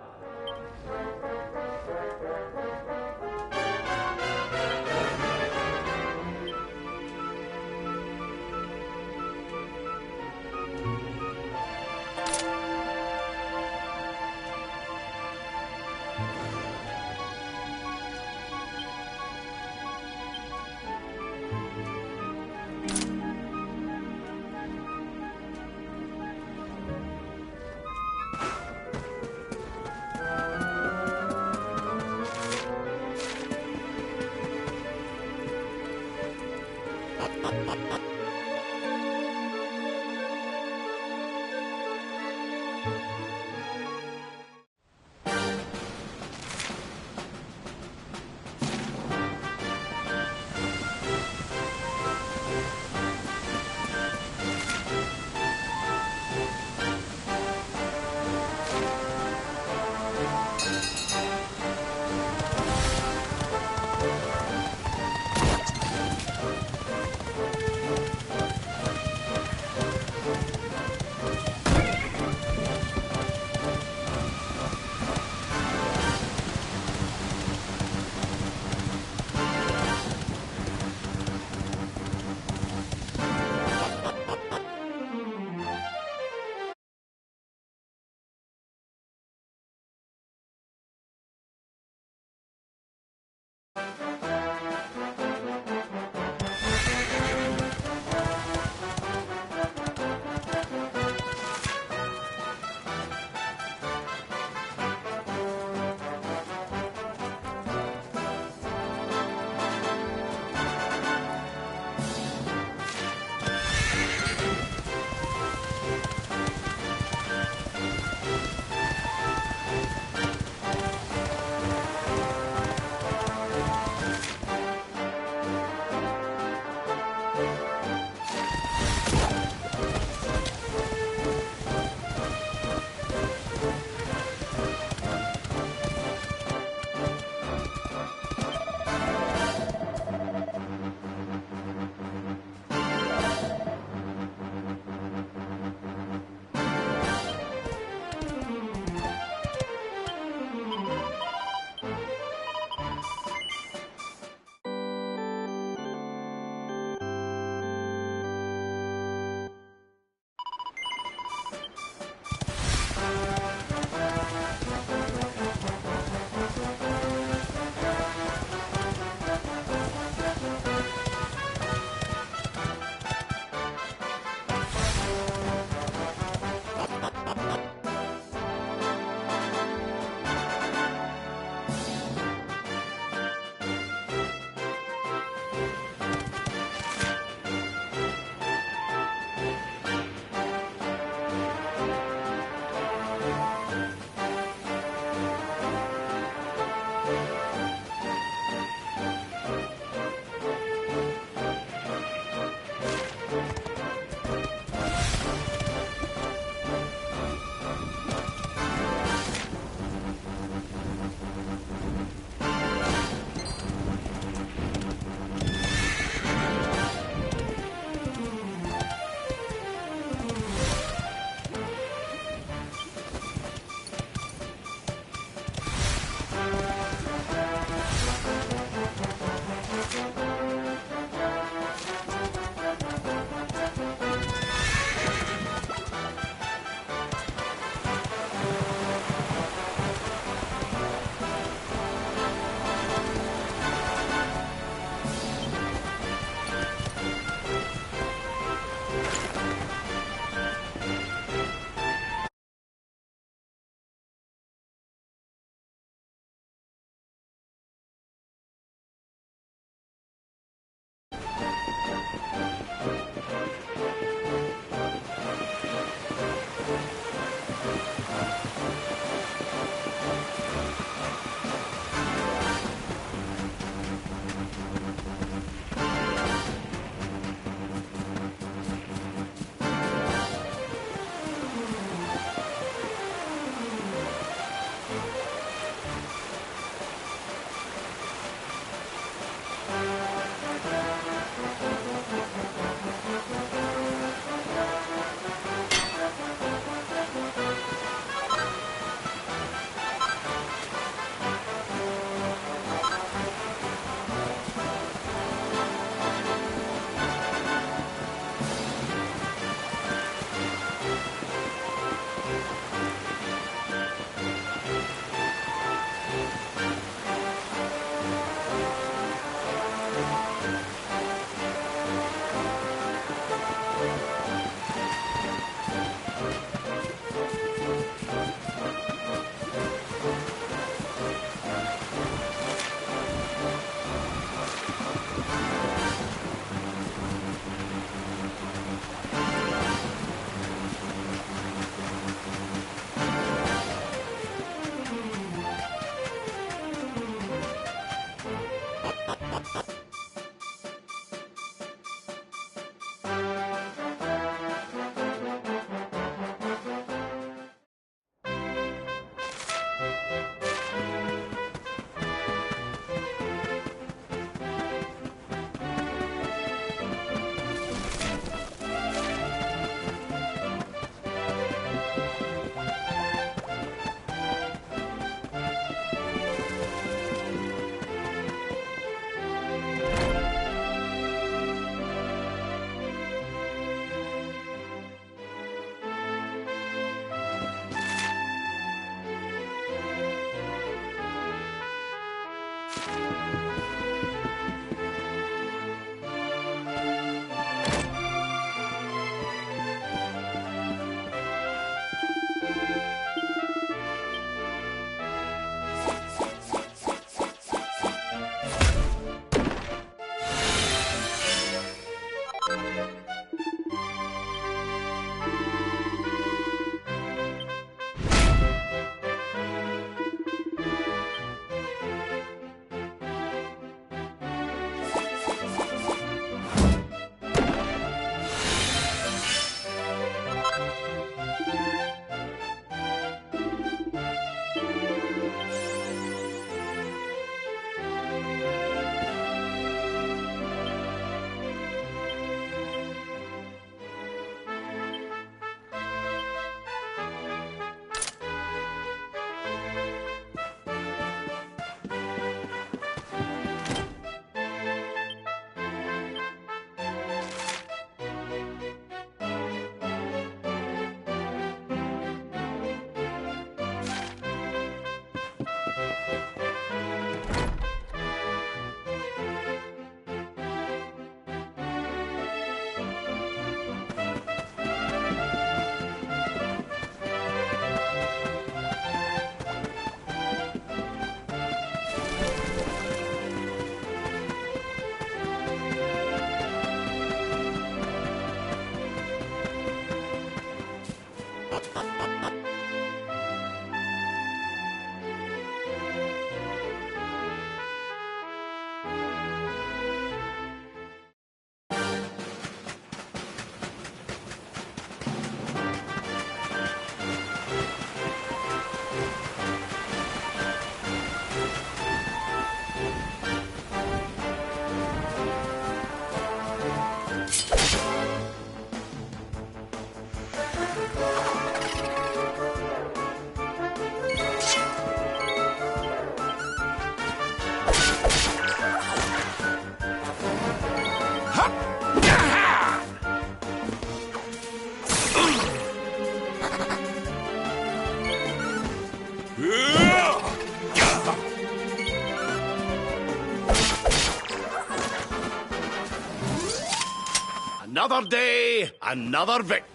Another day, another victory.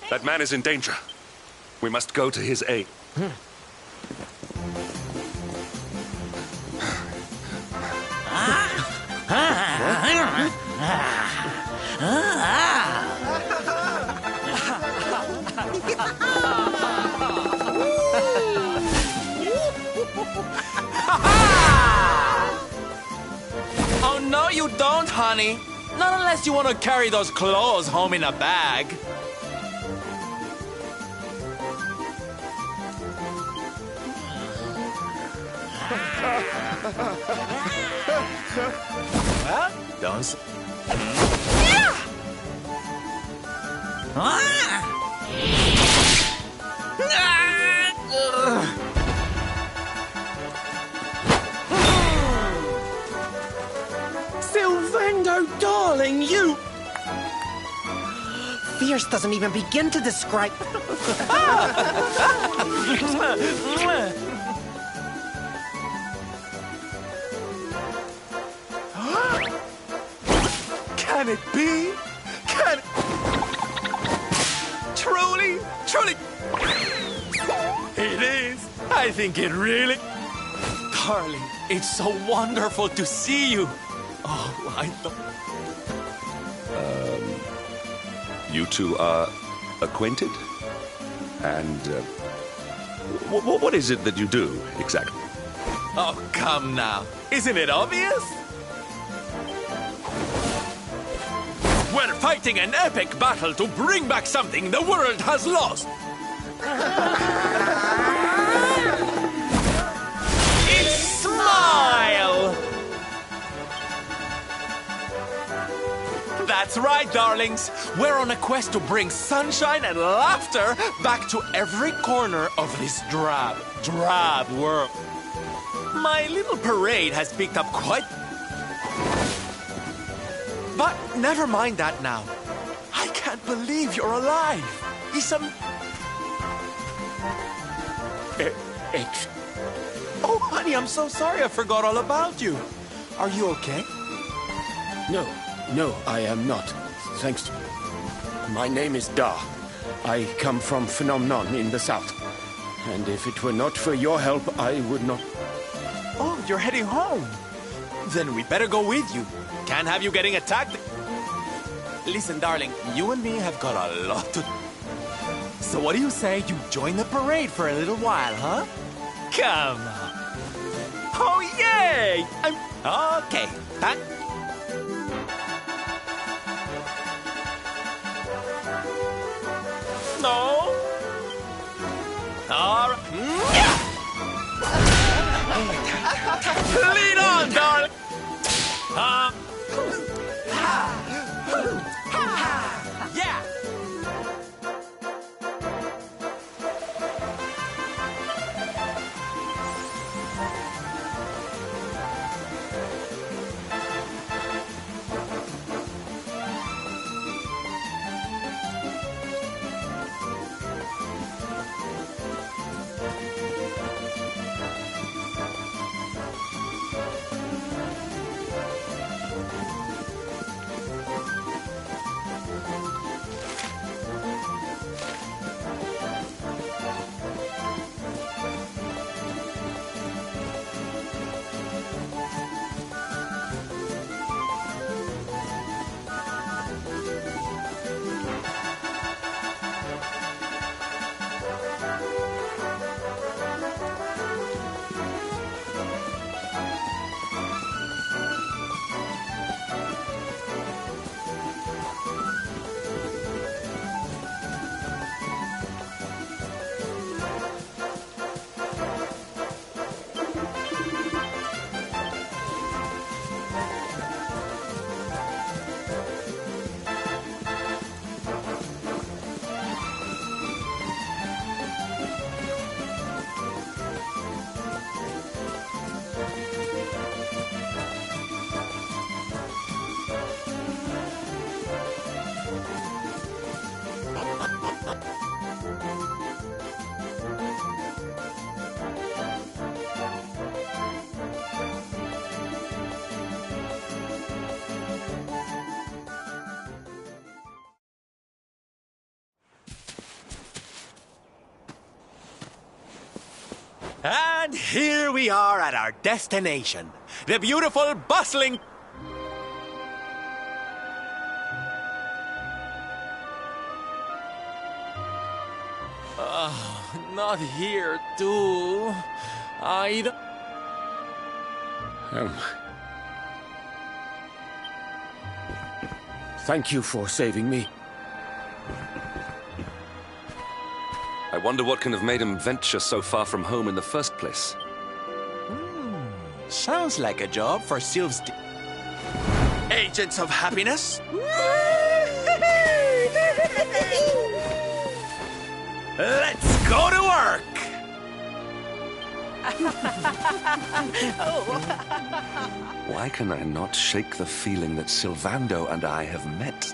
That man is in danger. We must go to his aid. Oh, no, you don't, honey. Not unless you want to carry those clothes home in a bag. Well, don't... Sylvando, darling, you... Fierce doesn't even begin to describe... Can it be? Can... Truly? Truly? It is. I think it really... Darling, it's so wonderful to see you. Oh, I thought... You two are acquainted? And what is it that you do, exactly? Oh, come now. Isn't it obvious? We're fighting an epic battle to bring back something the world has lost. It's Smile! That's right, darlings. We're on a quest to bring sunshine and laughter back to every corner of this drab world. My little parade has picked up quite... But never mind that now. I can't believe you're alive. Oh, honey, I'm so sorry. I forgot all about you. Are you okay? No, I am not. Thanks. My name is Da. I come from Phenomenon in the south. And if it were not for your help, I would not... Oh, you're heading home. Then we better go with you. Can't have you getting attacked. Listen, darling, you and me have got a lot to... So what do you say you join the parade for a little while, huh? Come on. Oh, yay! Okay. No. All right. Lead on, darling. Yeah. And here we are at our destination. The beautiful, bustling... Not here, too. I don't... Thank you for saving me. I wonder what can have made him venture so far from home in the first place. Sounds like a job for Sylph's... Agents of Happiness? Let's go to work! Why can I not shake the feeling that Sylvando and I have met?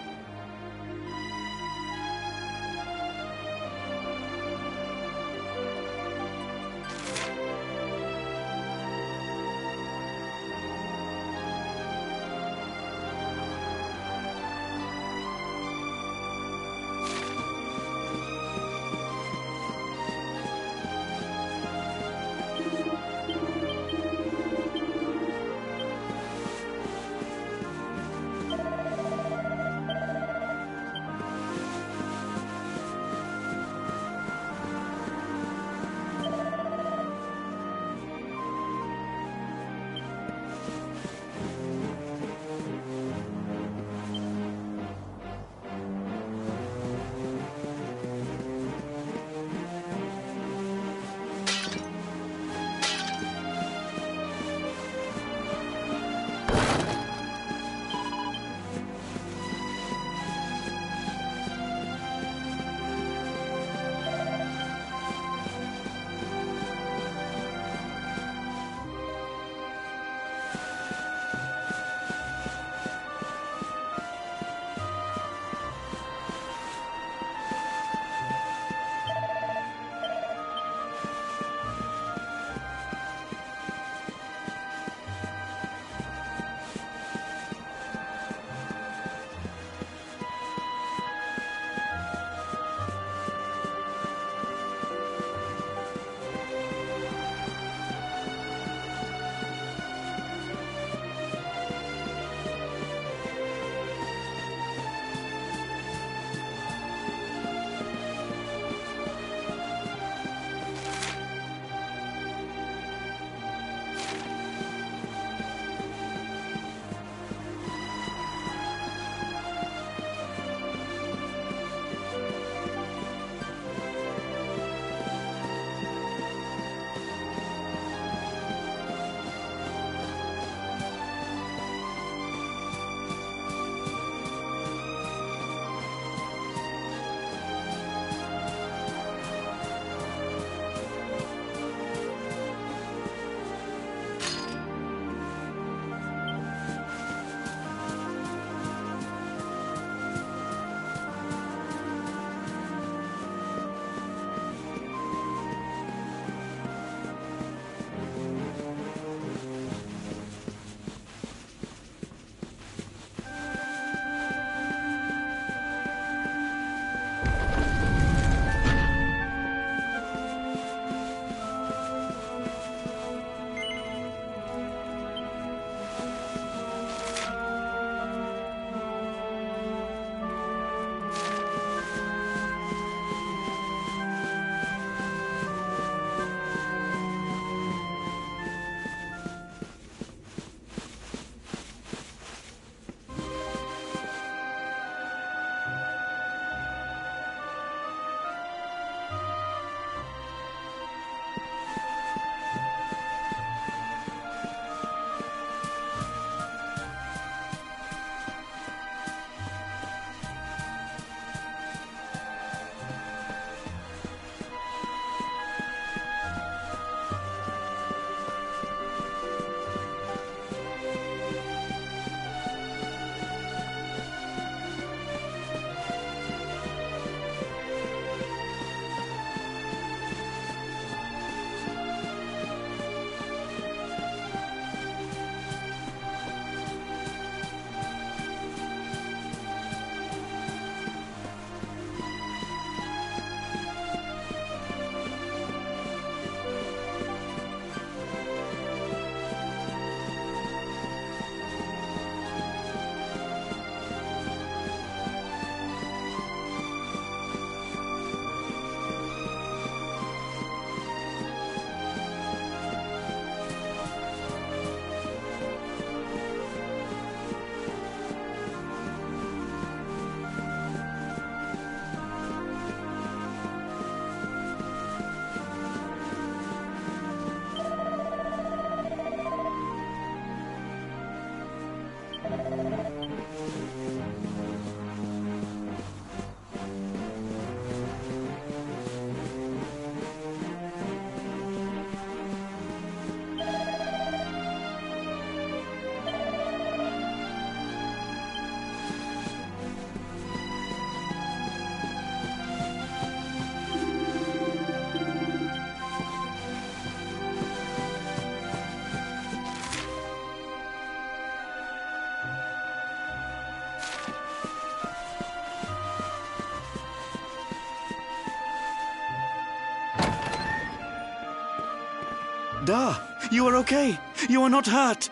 Da, you are okay. You are not hurt.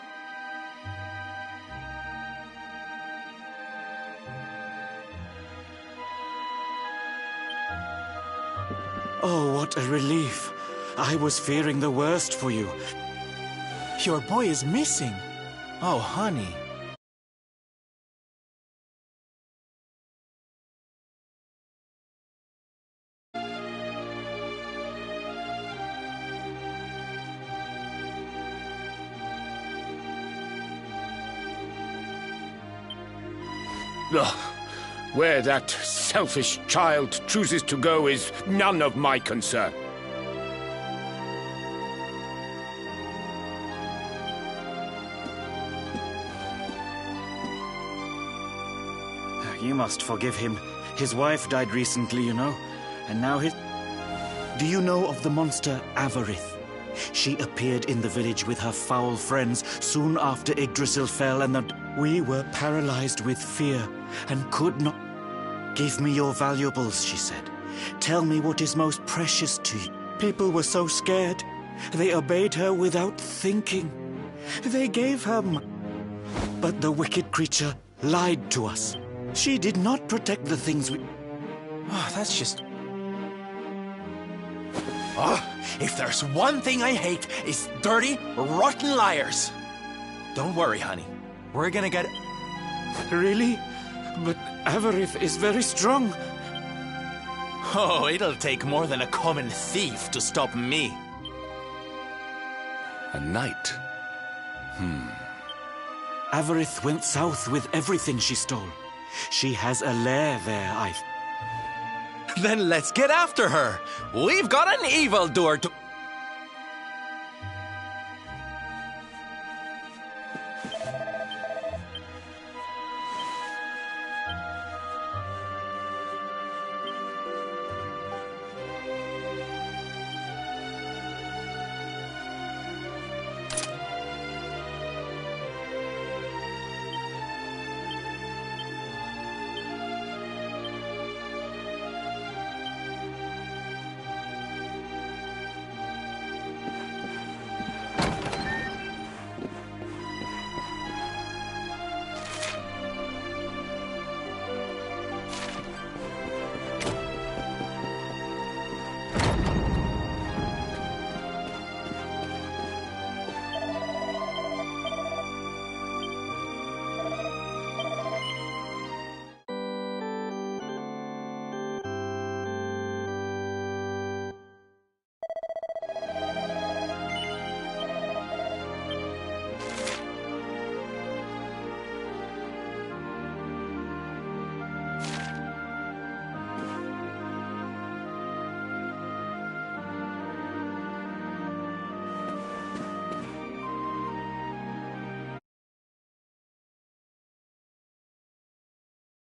Oh, what a relief. I was fearing the worst for you. Your boy is missing. Oh, honey. Ugh. Where that selfish child chooses to go is none of my concern. You must forgive him. His wife died recently, you know. And now his... Do you know of the monster Avarith? She appeared in the village with her foul friends soon after Yggdrasil fell, and that we were paralyzed with fear and could not... Give me your valuables, she said. Tell me what is most precious to you. People were so scared. They obeyed her without thinking. They gave her But the wicked creature lied to us. She did not protect the things we... Oh, that's just... Oh, if there's one thing I hate, it's dirty, rotten liars. Don't worry, honey. We're gonna get... Really? But Avarith is very strong. Oh, it'll take more than a common thief to stop me. A knight? Avarith went south with everything she stole. She has a lair there, Then let's get after her. We've got an evildoer to...